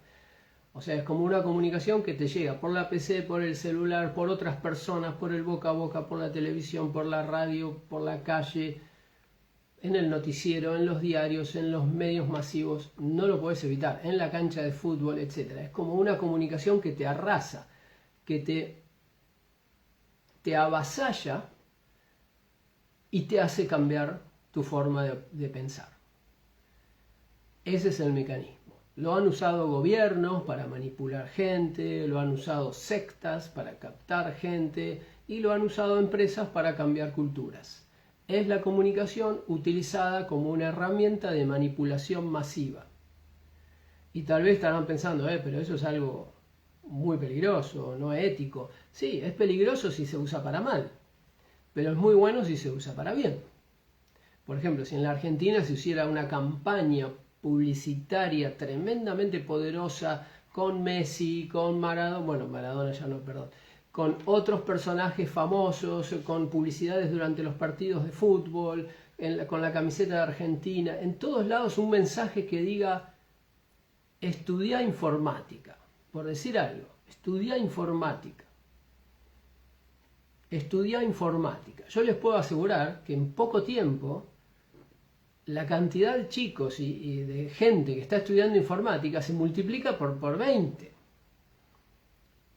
O sea, es como una comunicación que te llega por la PC, por el celular, por otras personas, por el boca a boca, por la televisión, por la radio, por la calle, en el noticiero, en los diarios, en los medios masivos. No lo puedes evitar, en la cancha de fútbol, etc. Es como una comunicación que te arrasa, que te avasalla y te hace cambiar tu forma de pensar. Ese es el mecanismo. Lo han usado gobiernos para manipular gente, lo han usado sectas para captar gente y lo han usado empresas para cambiar culturas. Es la comunicación utilizada como una herramienta de manipulación masiva. Y tal vez estarán pensando, pero eso es algo muy peligroso, no ético. Sí, es peligroso si se usa para mal, pero es muy bueno si se usa para bien. Por ejemplo, si en la Argentina se hiciera una campaña publicitaria tremendamente poderosa con Messi, con Maradona, bueno, Maradona ya no, perdón, con otros personajes famosos, con publicidades durante los partidos de fútbol, con la camiseta de Argentina, en todos lados un mensaje que diga estudia informática, por decir algo, estudia informática. Estudia informática. Yo les puedo asegurar que en poco tiempo la cantidad de chicos y de gente que está estudiando informática se multiplica por 20.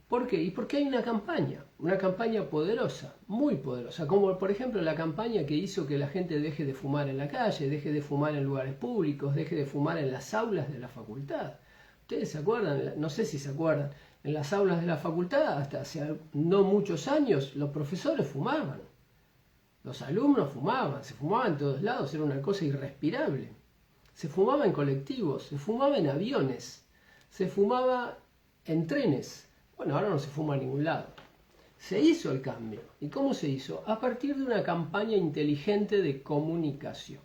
¿Por qué? Y porque hay una campaña poderosa, muy poderosa, como por ejemplo la campaña que hizo que la gente deje de fumar en la calle, deje de fumar en lugares públicos, deje de fumar en las aulas de la facultad. ¿Ustedes se acuerdan? No sé si se acuerdan, en las aulas de la facultad, hasta hace no muchos años, los profesores fumaban, los alumnos fumaban, se fumaba en todos lados, era una cosa irrespirable. Se fumaba en colectivos, se fumaba en aviones, se fumaba en trenes. Bueno, ahora no se fuma a ningún lado. Se hizo el cambio. ¿Y cómo se hizo? A partir de una campaña inteligente de comunicación.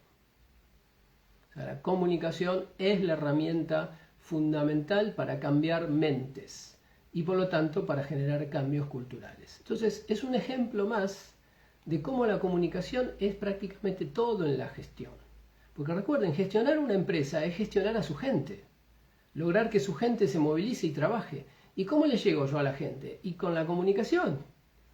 O sea, la comunicación es la herramienta fundamental para cambiar mentes y por lo tanto para generar cambios culturales. Entonces, es un ejemplo más de cómo la comunicación es prácticamente todo en la gestión. Porque recuerden, gestionar una empresa es gestionar a su gente, lograr que su gente se movilice y trabaje. ¿Y cómo le llego yo a la gente? Y con la comunicación,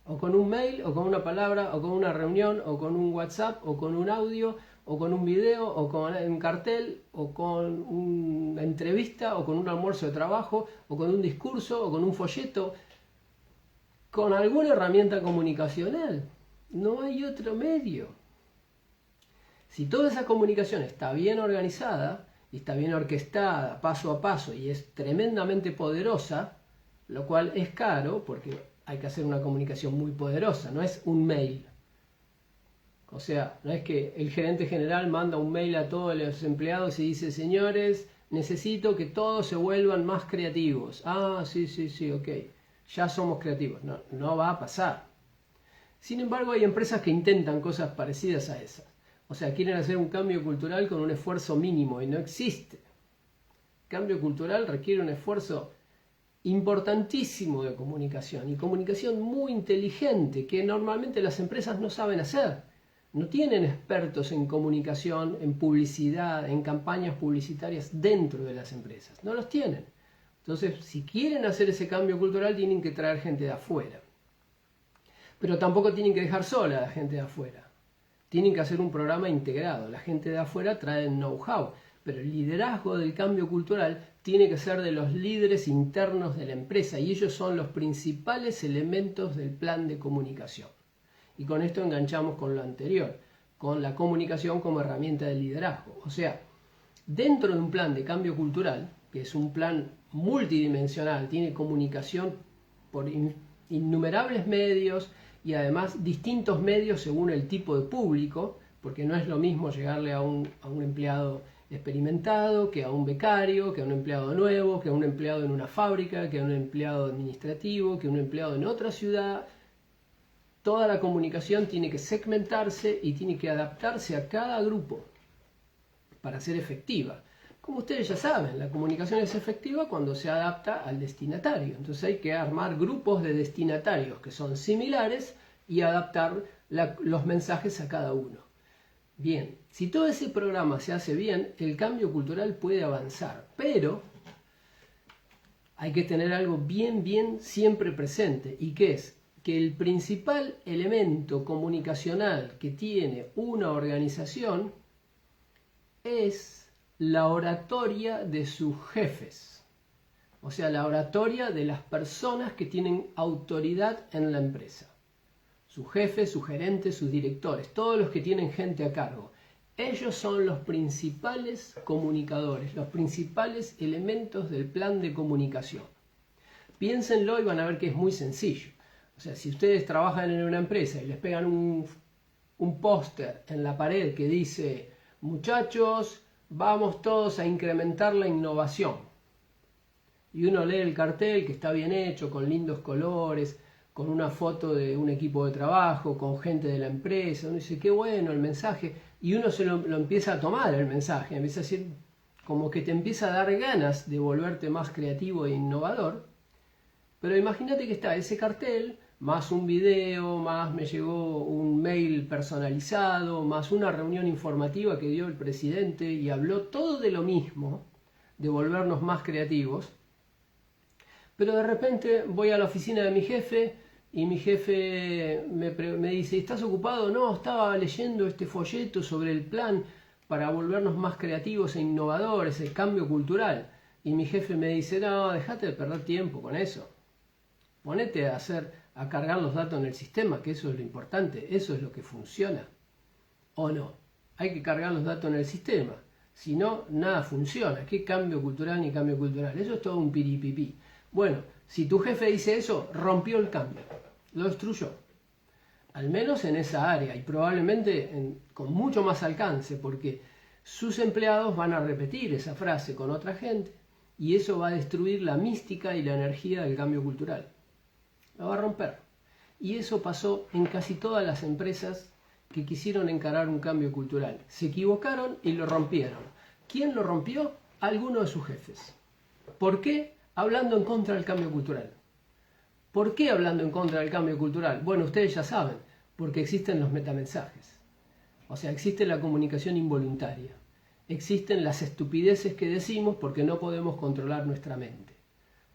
o con un mail, o con una palabra, o con una reunión, o con un WhatsApp, o con un audio, o con un video, o con un cartel, o con una entrevista, o con un almuerzo de trabajo, o con un discurso, o con un folleto, con alguna herramienta comunicacional. No hay otro medio. Si toda esa comunicación está bien organizada, y está bien orquestada paso a paso, y es tremendamente poderosa, lo cual es caro, porque hay que hacer una comunicación muy poderosa, no es un mail. O sea, no es que el gerente general manda un mail a todos los empleados y dice, señores, necesito que todos se vuelvan más creativos. Ah, sí, ok, ya somos creativos. No, no va a pasar. Sin embargo, hay empresas que intentan cosas parecidas a esas. O sea, quieren hacer un cambio cultural con un esfuerzo mínimo y no existe. Cambio cultural requiere un esfuerzo importantísimo de comunicación y comunicación muy inteligente que normalmente las empresas no saben hacer. No tienen expertos en comunicación, en publicidad, en campañas publicitarias dentro de las empresas. No los tienen. Entonces, si quieren hacer ese cambio cultural, tienen que traer gente de afuera. Pero tampoco tienen que dejar sola a la gente de afuera. Tienen que hacer un programa integrado. La gente de afuera trae el know-how, pero el liderazgo del cambio cultural tiene que ser de los líderes internos de la empresa y ellos son los principales elementos del plan de comunicación. Y con esto enganchamos con lo anterior, con la comunicación como herramienta de liderazgo. O sea, dentro de un plan de cambio cultural, que es un plan multidimensional, tiene comunicación por innumerables medios, y además distintos medios según el tipo de público, porque no es lo mismo llegarle a un empleado experimentado, que a un becario, que a un empleado nuevo, que a un empleado en una fábrica, que a un empleado administrativo, que a un empleado en otra ciudad. Toda la comunicación tiene que segmentarse y tiene que adaptarse a cada grupo para ser efectiva. Como ustedes ya saben, la comunicación es efectiva cuando se adapta al destinatario. Entonces hay que armar grupos de destinatarios que son similares y adaptar los mensajes a cada uno. Bien, si todo ese programa se hace bien, el cambio cultural puede avanzar, pero hay que tener algo bien siempre presente, y que es que el principal elemento comunicacional que tiene una organización es la oratoria de sus jefes, o sea, la oratoria de las personas que tienen autoridad en la empresa. Sus jefes, sus gerentes, sus directores, todos los que tienen gente a cargo. Ellos son los principales comunicadores, los principales elementos del plan de comunicación. Piénsenlo y van a ver que es muy sencillo. O sea, si ustedes trabajan en una empresa y les pegan un póster en la pared que dice, muchachos, vamos todos a incrementar la innovación. Y uno lee el cartel que está bien hecho, con lindos colores, con una foto de un equipo de trabajo, con gente de la empresa. Uno dice, qué bueno el mensaje. Y uno se lo empieza a tomar el mensaje, empieza a decir, como que te empieza a dar ganas de volverte más creativo e innovador. Pero imagínate que está ese cartel, más un video, más me llegó un mail personalizado, más una reunión informativa que dio el presidente y habló todo de lo mismo, de volvernos más creativos. Pero de repente voy a la oficina de mi jefe y mi jefe me dice, ¿estás ocupado? No, estaba leyendo este folleto sobre el plan para volvernos más creativos e innovadores, el cambio cultural. Y mi jefe me dice, no, dejate de perder tiempo con eso. Ponete a cargar los datos en el sistema, que eso es lo importante, eso es lo que funciona. ¿O no? Hay que cargar los datos en el sistema. Si no, nada funciona. ¿Qué cambio cultural ni cambio cultural? Eso es todo un piripipí. Bueno, si tu jefe dice eso, rompió el cambio, lo destruyó. Al menos en esa área y probablemente con mucho más alcance, porque sus empleados van a repetir esa frase con otra gente y eso va a destruir la mística y la energía del cambio cultural. La va a romper. Y eso pasó en casi todas las empresas que quisieron encarar un cambio cultural. Se equivocaron y lo rompieron. ¿Quién lo rompió? Alguno de sus jefes. ¿Por qué? Hablando en contra del cambio cultural. ¿Por qué hablando en contra del cambio cultural? Bueno, ustedes ya saben, porque existen los metamensajes. O sea, existe la comunicación involuntaria. Existen las estupideces que decimos porque no podemos controlar nuestra mente.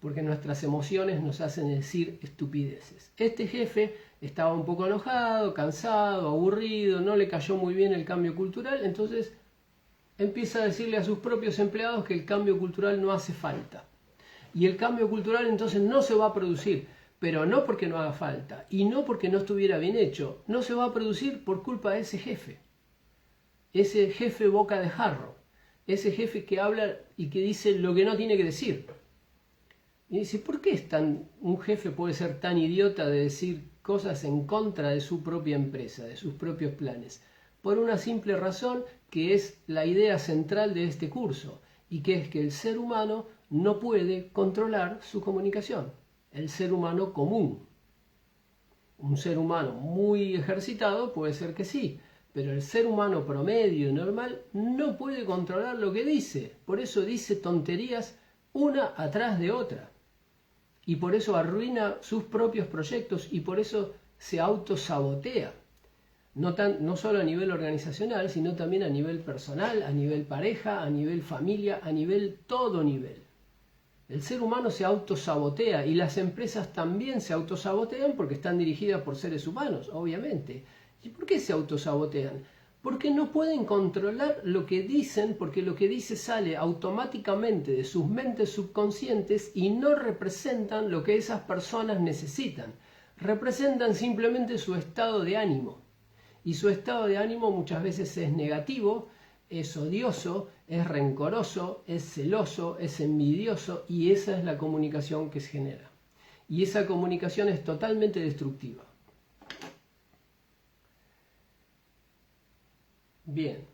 Porque nuestras emociones nos hacen decir estupideces. Este jefe estaba un poco enojado, cansado, aburrido, no le cayó muy bien el cambio cultural, entonces empieza a decirle a sus propios empleados que el cambio cultural no hace falta. Y el cambio cultural entonces no se va a producir, pero no porque no haga falta y no porque no estuviera bien hecho, no se va a producir por culpa de ese jefe boca de jarro, ese jefe que habla y que dice lo que no tiene que decir. Y dice, ¿por qué un jefe puede ser tan idiota de decir cosas en contra de su propia empresa, de sus propios planes? Por una simple razón que es la idea central de este curso y que es que el ser humano no puede controlar su comunicación. El ser humano común. Un ser humano muy ejercitado puede ser que sí, pero el ser humano promedio y normal no puede controlar lo que dice. Por eso dice tonterías una atrás de otra. Y por eso arruina sus propios proyectos y por eso se autosabotea. No solo a nivel organizacional, sino también a nivel personal, a nivel pareja, a nivel familia, a nivel todo nivel. El ser humano se autosabotea y las empresas también se autosabotean porque están dirigidas por seres humanos, obviamente. ¿Y por qué se autosabotean? Porque no pueden controlar lo que dicen, porque lo que dice sale automáticamente de sus mentes subconscientes y no representan lo que esas personas necesitan. Representan simplemente su estado de ánimo. Y su estado de ánimo muchas veces es negativo, es odioso, es rencoroso, es celoso, es envidioso y esa es la comunicación que se genera. Y esa comunicación es totalmente destructiva. Bien,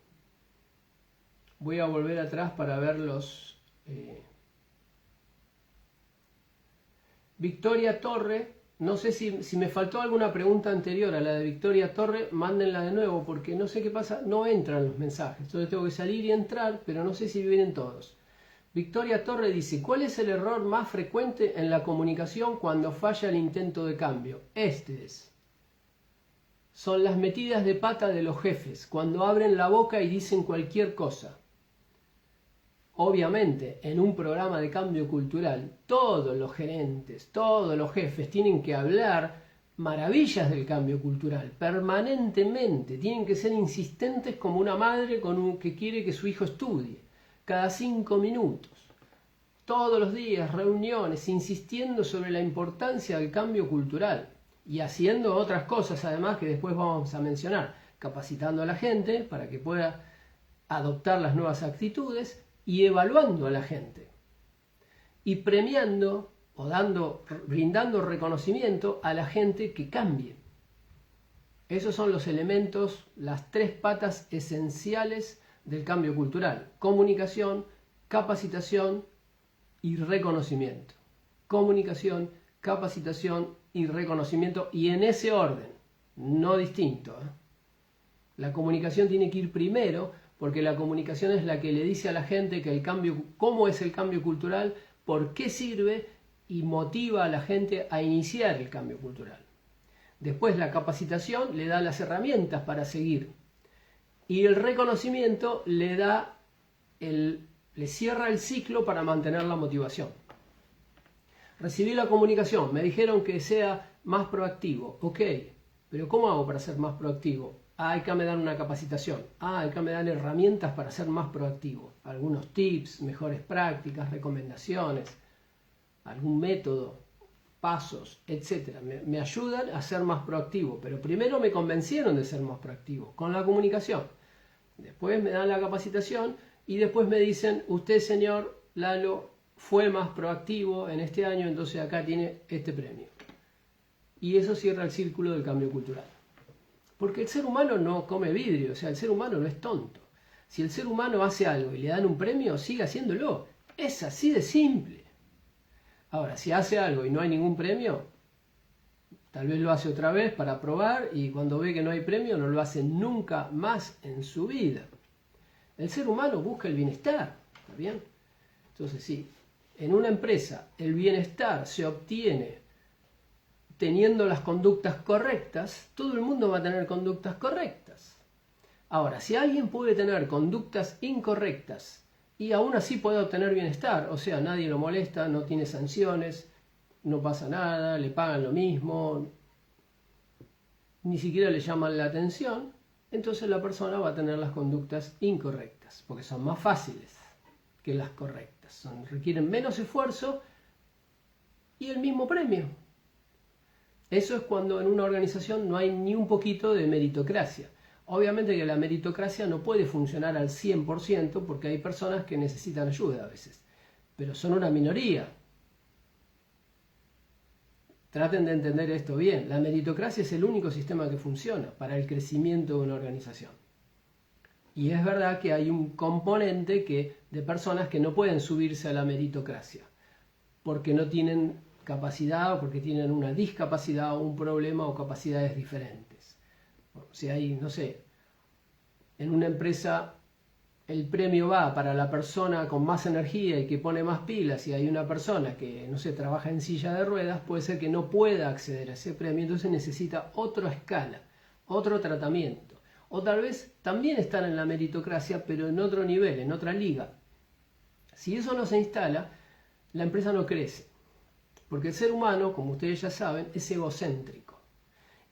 voy a volver atrás para ver los... Victoria Torre, no sé si me faltó alguna pregunta anterior a la de Victoria Torre, mándenla de nuevo porque no sé qué pasa, no entran los mensajes, entonces tengo que salir y entrar, pero no sé si vienen todos. Victoria Torre dice, ¿cuál es el error más frecuente en la comunicación cuando falla el intento de cambio? Este es. Son las metidas de pata de los jefes, cuando abren la boca y dicen cualquier cosa. Obviamente, en un programa de cambio cultural, todos los gerentes, todos los jefes tienen que hablar maravillas del cambio cultural, permanentemente. Tienen que ser insistentes como una madre que quiere que su hijo estudie, cada 5 minutos. Todos los días, reuniones, insistiendo sobre la importancia del cambio cultural. Y haciendo otras cosas además que después vamos a mencionar, capacitando a la gente para que pueda adoptar las nuevas actitudes y evaluando a la gente. Y premiando o brindando reconocimiento a la gente que cambie. Esos son los elementos, las 3 patas esenciales del cambio cultural. Comunicación, capacitación y reconocimiento. Comunicación, capacitación y reconocimiento, y en ese orden, no distinto. La comunicación tiene que ir primero, porque la comunicación es la que le dice a la gente que el cambio, cómo es el cambio cultural, por qué sirve y motiva a la gente a iniciar el cambio cultural. Después la capacitación le da las herramientas para seguir y el reconocimiento le cierra el ciclo para mantener la motivación. Recibí la comunicación, me dijeron que sea más proactivo. Ok, pero ¿cómo hago para ser más proactivo? Hay que me dar una capacitación. Hay que me dar herramientas para ser más proactivo. Algunos tips, mejores prácticas, recomendaciones, algún método. pasos, etcétera, me ayudan a ser más proactivo. Pero primero me convencieron de ser más proactivo con la comunicación. Después me dan la capacitación y después me dicen, usted, señor Lalo, fue más proactivo en este año, entonces acá tiene este premio. Y eso cierra el círculo del cambio cultural. Porque el ser humano no come vidrio, o sea, el ser humano no es tonto. Si el ser humano hace algo y le dan un premio, sigue haciéndolo. Es así de simple. Ahora, si hace algo y no hay ningún premio, tal vez lo hace otra vez para probar y cuando ve que no hay premio no lo hace nunca más en su vida. El ser humano busca el bienestar, ¿está bien? Entonces, si en una empresa el bienestar se obtiene teniendo las conductas correctas, todo el mundo va a tener conductas correctas. Ahora, si alguien puede tener conductas incorrectas y aún así puede obtener bienestar, o sea, nadie lo molesta, no tiene sanciones, no pasa nada, le pagan lo mismo, ni siquiera le llaman la atención, entonces la persona va a tener las conductas incorrectas, porque son más fáciles que las correctas, requieren menos esfuerzo y el mismo premio. Eso es cuando en una organización no hay ni un poquito de meritocracia. Obviamente que la meritocracia no puede funcionar al 100% porque hay personas que necesitan ayuda a veces, pero son una minoría. Traten de entender esto bien. La meritocracia es el único sistema que funciona para el crecimiento de una organización. Y es verdad que hay un componente de personas que no pueden subirse a la meritocracia porque no tienen capacidad o porque tienen una discapacidad o un problema o capacidades diferentes. Si hay, no sé, en una empresa el premio va para la persona con más energía y que pone más pilas y hay una persona que, no sé, trabaja en silla de ruedas, puede ser que no pueda acceder a ese premio, entonces necesita otra escala, otro tratamiento. O tal vez también están en la meritocracia, pero en otro nivel, en otra liga. Si eso no se instala, la empresa no crece. Porque el ser humano, como ustedes ya saben, es egocéntrico.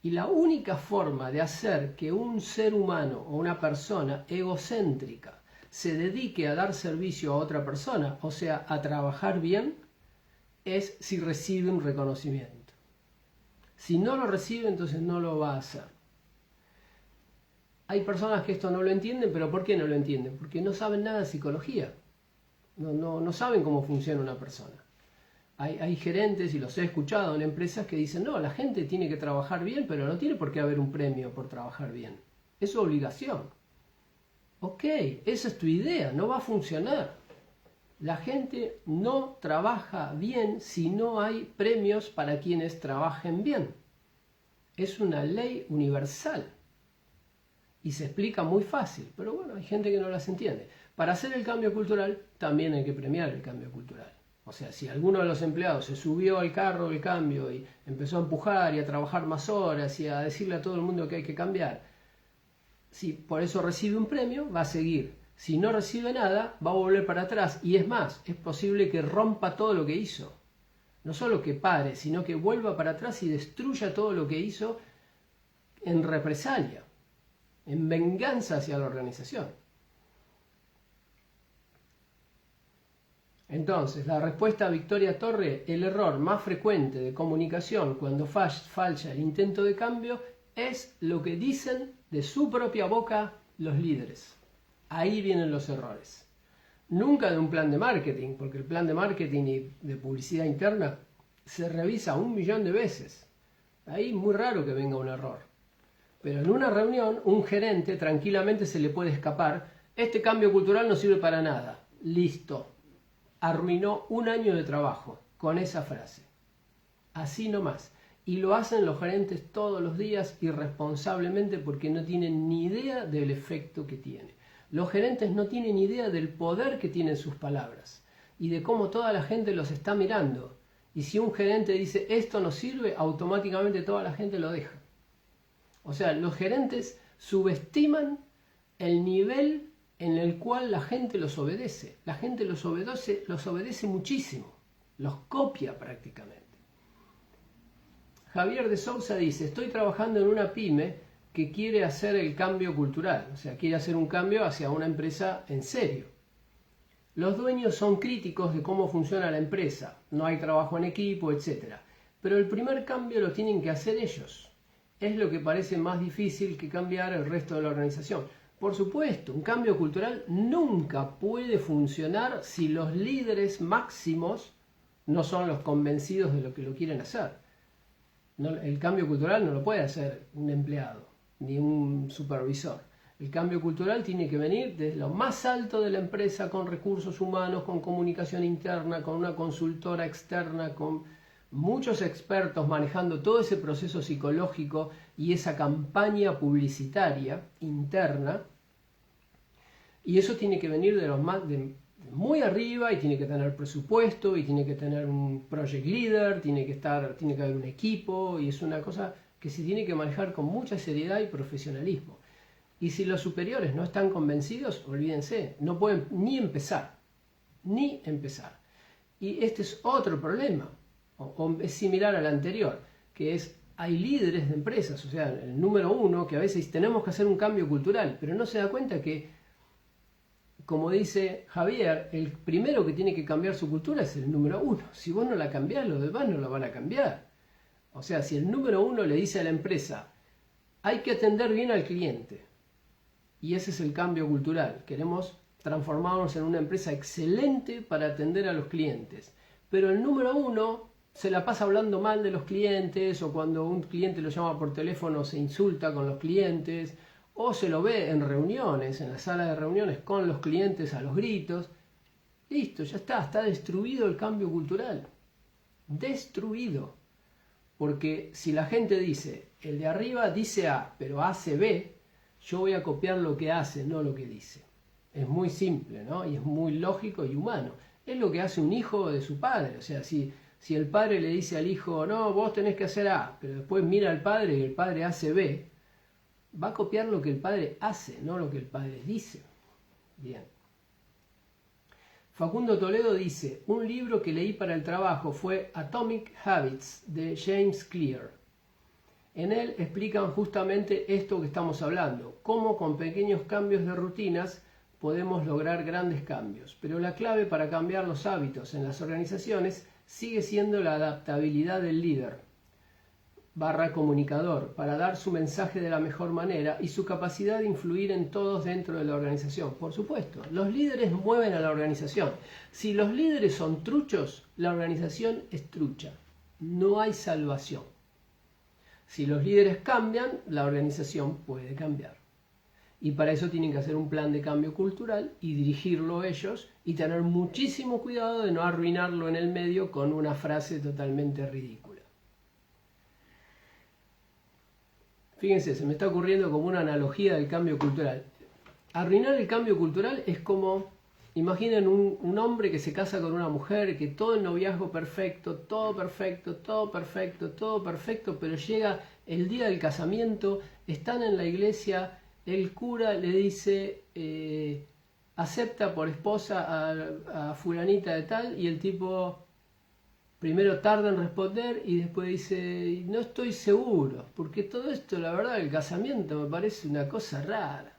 Y la única forma de hacer que un ser humano o una persona egocéntrica se dedique a dar servicio a otra persona, o sea, a trabajar bien, es si recibe un reconocimiento. Si no lo recibe, entonces no lo va a hacer. Hay personas que esto no lo entienden, pero ¿por qué no lo entienden? Porque no saben nada de psicología. No saben cómo funciona una persona. Hay gerentes, y los he escuchado en empresas, que dicen, no, la gente tiene que trabajar bien, pero no tiene por qué haber un premio por trabajar bien. Es su obligación. Ok, esa es tu idea, no va a funcionar. La gente no trabaja bien si no hay premios para quienes trabajen bien. Es una ley universal. Y se explica muy fácil, pero bueno, hay gente que no las entiende. Para hacer el cambio cultural, también hay que premiar el cambio cultural. O sea, si alguno de los empleados se subió al carro del cambio y empezó a empujar y a trabajar más horas y a decirle a todo el mundo que hay que cambiar, si por eso recibe un premio, va a seguir. Si no recibe nada, va a volver para atrás. Y es más, es posible que rompa todo lo que hizo. No solo que pare, sino que vuelva para atrás y destruya todo lo que hizo en represalia, en venganza hacia la organización. Entonces, la respuesta a Victoria Torre, el error más frecuente de comunicación cuando falla el intento de cambio es lo que dicen de su propia boca los líderes. Ahí vienen los errores. Nunca de un plan de marketing, porque el plan de marketing y de publicidad interna se revisa 1.000.000 de veces. Ahí es muy raro que venga un error. Pero en una reunión, un gerente tranquilamente se le puede escapar, este cambio cultural no sirve para nada. Listo. Arruinó un año de trabajo con esa frase. Así nomás. Y lo hacen los gerentes todos los días irresponsablemente porque no tienen ni idea del efecto que tiene. Los gerentes no tienen idea del poder que tienen sus palabras y de cómo toda la gente los está mirando. Y si un gerente dice esto no sirve, automáticamente toda la gente lo deja. O sea, los gerentes subestiman el nivel en el cual la gente los obedece. La gente los obedece muchísimo, los copia prácticamente. Javier de Sousa dice, estoy trabajando en una pyme que quiere hacer el cambio cultural, o sea, quiere hacer un cambio hacia una empresa en serio. Los dueños son críticos de cómo funciona la empresa, no hay trabajo en equipo, etc. pero el primer cambio lo tienen que hacer ellos. Es lo que parece más difícil que cambiar el resto de la organización. Por supuesto, un cambio cultural nunca puede funcionar si los líderes máximos no son los convencidos de lo que lo quieren hacer. El cambio cultural no lo puede hacer un empleado ni un supervisor. El cambio cultural tiene que venir desde lo más alto de la empresa, con recursos humanos, con comunicación interna, con una consultora externa, con muchos expertos manejando todo ese proceso psicológico y esa campaña publicitaria interna. Y eso tiene que venir de los más de muy arriba, y tiene que tener presupuesto, y tiene que tener un project leader, tiene que haber un equipo, y es una cosa que se tiene que manejar con mucha seriedad y profesionalismo. Y si los superiores no están convencidos, olvídense, no pueden ni empezar. Y este es otro problema, o es similar al anterior, que es, hay líderes de empresas, o sea, el número uno, que a veces tenemos que hacer un cambio cultural, pero no se da cuenta que, como dice Javier, el primero que tiene que cambiar su cultura es el número uno. Si vos no la cambiás, los demás no la van a cambiar. O sea, si el número uno le dice a la empresa, hay que atender bien al cliente, y ese es el cambio cultural. Queremos transformarnos en una empresa excelente para atender a los clientes. Pero el número uno se la pasa hablando mal de los clientes, o cuando un cliente lo llama por teléfono se insulta con los clientes, o se lo ve en reuniones, en la sala de reuniones con los clientes a los gritos. Listo, ya está destruido el cambio cultural. Destruido. Porque si la gente dice, el de arriba dice A, pero hace B, yo voy a copiar lo que hace, no lo que dice. Es muy simple, ¿no? Y es muy lógico y humano. Es lo que hace un hijo de su padre. O sea, si el padre le dice al hijo, no, vos tenés que hacer A, pero después mira al padre y el padre hace B, va a copiar lo que el padre hace, no lo que el padre dice. Bien. Facundo Toledo dice, un libro que leí para el trabajo fue Atomic Habits de James Clear. En él explican justamente esto que estamos hablando, cómo con pequeños cambios de rutinas podemos lograr grandes cambios. Pero la clave para cambiar los hábitos en las organizaciones sigue siendo la adaptabilidad del líder / comunicador para dar su mensaje de la mejor manera y su capacidad de influir en todos dentro de la organización. Por supuesto, los líderes mueven a la organización. Si los líderes son truchos, la organización es trucha. No hay salvación. Si los líderes cambian, la organización puede cambiar. Y para eso tienen que hacer un plan de cambio cultural y dirigirlo ellos y tener muchísimo cuidado de no arruinarlo en el medio con una frase totalmente ridícula. Fíjense, se me está ocurriendo como una analogía del cambio cultural. Arruinar el cambio cultural es como, imaginen un hombre que se casa con una mujer, que todo el noviazgo perfecto, todo perfecto, todo perfecto, todo perfecto, pero llega el día del casamiento, están en la iglesia, el cura le dice, acepta por esposa a fulanita de tal, y el tipo primero tarda en responder y después dice, no estoy seguro, porque todo esto, la verdad, el casamiento me parece una cosa rara.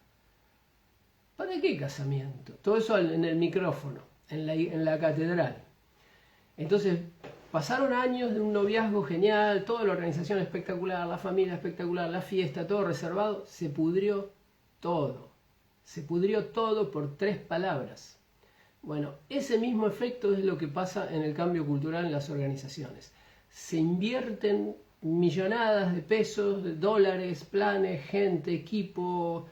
¿Para qué casamiento? Todo eso en el micrófono, en la catedral. Entonces, pasaron años de un noviazgo genial, toda la organización espectacular, la familia espectacular, la fiesta, todo reservado, se pudrió todo. Se pudrió todo por 3 palabras. Bueno, ese mismo efecto es lo que pasa en el cambio cultural en las organizaciones. Se invierten millonadas de pesos, de dólares, planes, gente, equipo,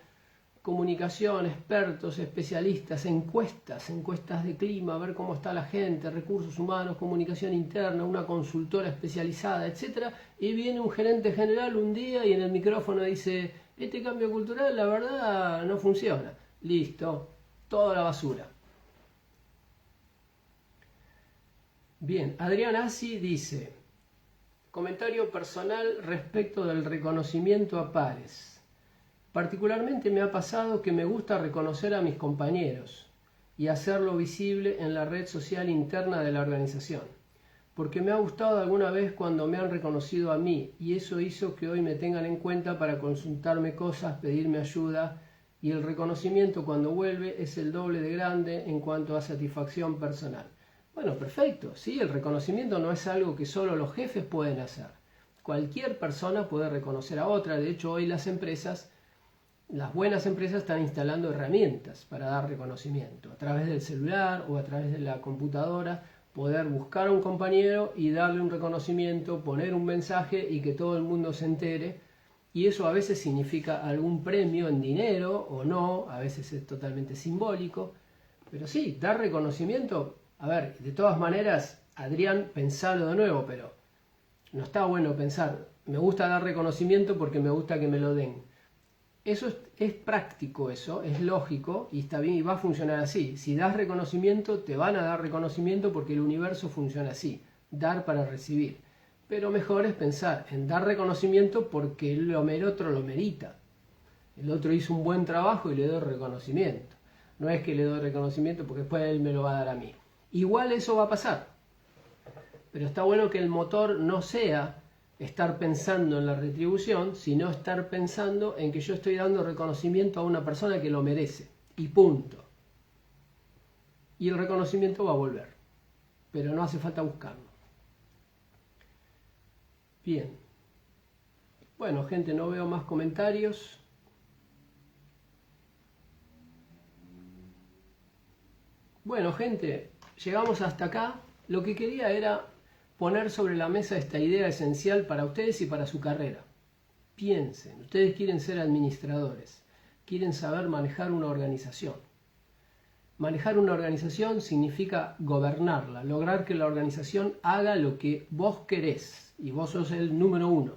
comunicación, expertos, especialistas, encuestas de clima, ver cómo está la gente, recursos humanos, comunicación interna, una consultora especializada, etc. Y viene un gerente general un día y en el micrófono dice, este cambio cultural la verdad no funciona. Listo, toda la basura. Bien, Adrián Assi dice, comentario personal respecto del reconocimiento a pares. Particularmente me ha pasado que me gusta reconocer a mis compañeros y hacerlo visible en la red social interna de la organización, porque me ha gustado alguna vez cuando me han reconocido a mí y eso hizo que hoy me tengan en cuenta para consultarme cosas, pedirme ayuda, y el reconocimiento cuando vuelve es el doble de grande en cuanto a satisfacción personal. Bueno, perfecto, sí, el reconocimiento no es algo que solo los jefes pueden hacer. Cualquier persona puede reconocer a otra. De hecho, hoy las buenas empresas están instalando herramientas para dar reconocimiento. A través del celular o a través de la computadora, poder buscar a un compañero y darle un reconocimiento, poner un mensaje y que todo el mundo se entere. Y eso a veces significa algún premio en dinero o no, a veces es totalmente simbólico. Pero sí, dar reconocimiento, a ver, de todas maneras, Adrián, pensalo de nuevo, pero no está bueno pensar, me gusta dar reconocimiento porque me gusta que me lo den. Eso es práctico, eso es lógico y está bien y va a funcionar así. Si das reconocimiento, te van a dar reconocimiento porque el universo funciona así, dar para recibir. Pero mejor es pensar en dar reconocimiento porque el otro lo merita. El otro hizo un buen trabajo y le doy reconocimiento. No es que le doy reconocimiento porque después él me lo va a dar a mí. Igual eso va a pasar. Pero está bueno que el motor no sea estar pensando en la retribución, sino estar pensando en que yo estoy dando reconocimiento a una persona que lo merece. Y punto. Y el reconocimiento va a volver. Pero no hace falta buscarlo. Bien. Bueno, gente, no veo más comentarios. Bueno, gente, llegamos hasta acá. Lo que quería era poner sobre la mesa esta idea esencial para ustedes y para su carrera. Piensen, ustedes quieren ser administradores, quieren saber manejar una organización. Manejar una organización significa gobernarla, lograr que la organización haga lo que vos querés y vos sos el número uno.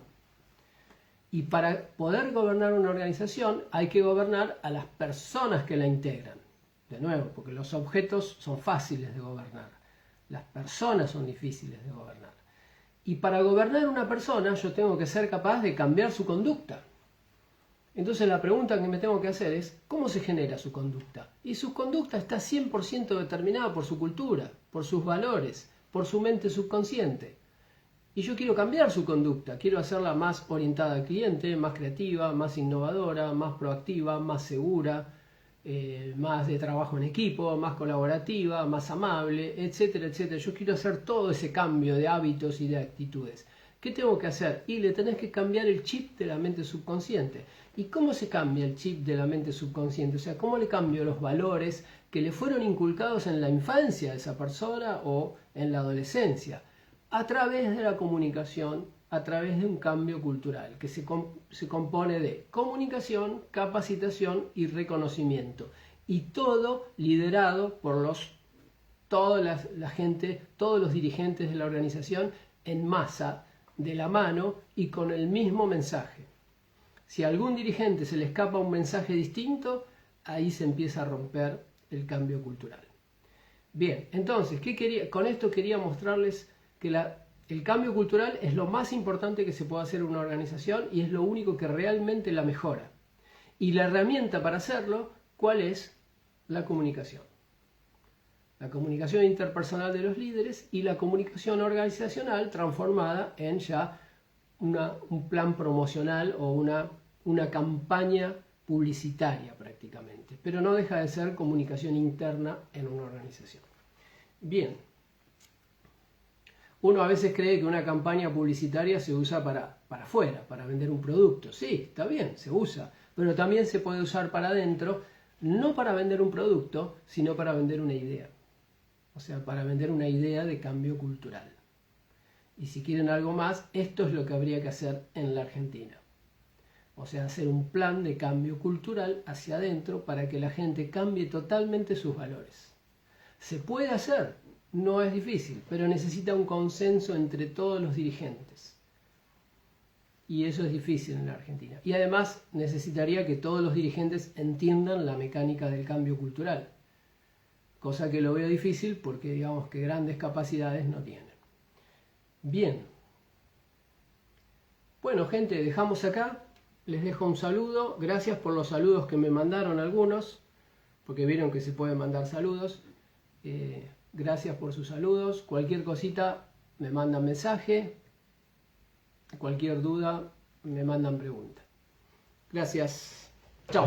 Y para poder gobernar una organización hay que gobernar a las personas que la integran. De nuevo, porque los objetos son fáciles de gobernar. Las personas son difíciles de gobernar. Y para gobernar una persona yo tengo que ser capaz de cambiar su conducta. Entonces la pregunta que me tengo que hacer es, ¿cómo se genera su conducta? Y su conducta está 100% determinada por su cultura, por sus valores, por su mente subconsciente. Y yo quiero cambiar su conducta, quiero hacerla más orientada al cliente, más creativa, más innovadora, más proactiva, más segura, más de trabajo en equipo, más colaborativa, más amable, etcétera, etcétera. Yo quiero hacer todo ese cambio de hábitos y de actitudes. ¿Qué tengo que hacer? Y le tenés que cambiar el chip de la mente subconsciente. ¿Y cómo se cambia el chip de la mente subconsciente? O sea, ¿cómo le cambio los valores que le fueron inculcados en la infancia de esa persona o en la adolescencia? A través de la comunicación, a través de un cambio cultural que se compone de comunicación, capacitación y reconocimiento. Y todo liderado por toda la gente, todos los dirigentes de la organización en masa, de la mano y con el mismo mensaje. Si a algún dirigente se le escapa un mensaje distinto, ahí se empieza a romper el cambio cultural. Bien, entonces, con esto quería mostrarles que el cambio cultural es lo más importante que se puede hacer en una organización y es lo único que realmente la mejora. Y la herramienta para hacerlo, ¿cuál es? La comunicación. La comunicación interpersonal de los líderes y la comunicación organizacional transformada en ya un plan promocional o una campaña publicitaria prácticamente. Pero no deja de ser comunicación interna en una organización. Bien. Uno a veces cree que una campaña publicitaria se usa para afuera, para vender un producto. Sí, está bien, se usa, pero también se puede usar para adentro, no para vender un producto, sino para vender una idea. O sea, para vender una idea de cambio cultural. Y si quieren algo más, esto es lo que habría que hacer en la Argentina. O sea, hacer un plan de cambio cultural hacia adentro para que la gente cambie totalmente sus valores. ¿Se puede hacer? No es difícil, pero necesita un consenso entre todos los dirigentes. Y eso es difícil en la Argentina. Y además necesitaría que todos los dirigentes entiendan la mecánica del cambio cultural. Cosa que lo veo difícil porque digamos que grandes capacidades no tienen. Bien. Bueno, gente, dejamos acá. Les dejo un saludo. Gracias por los saludos que me mandaron algunos, porque vieron que se pueden mandar saludos. Gracias por sus saludos. Cualquier cosita me mandan mensaje. Cualquier duda me mandan pregunta. Gracias. Chao.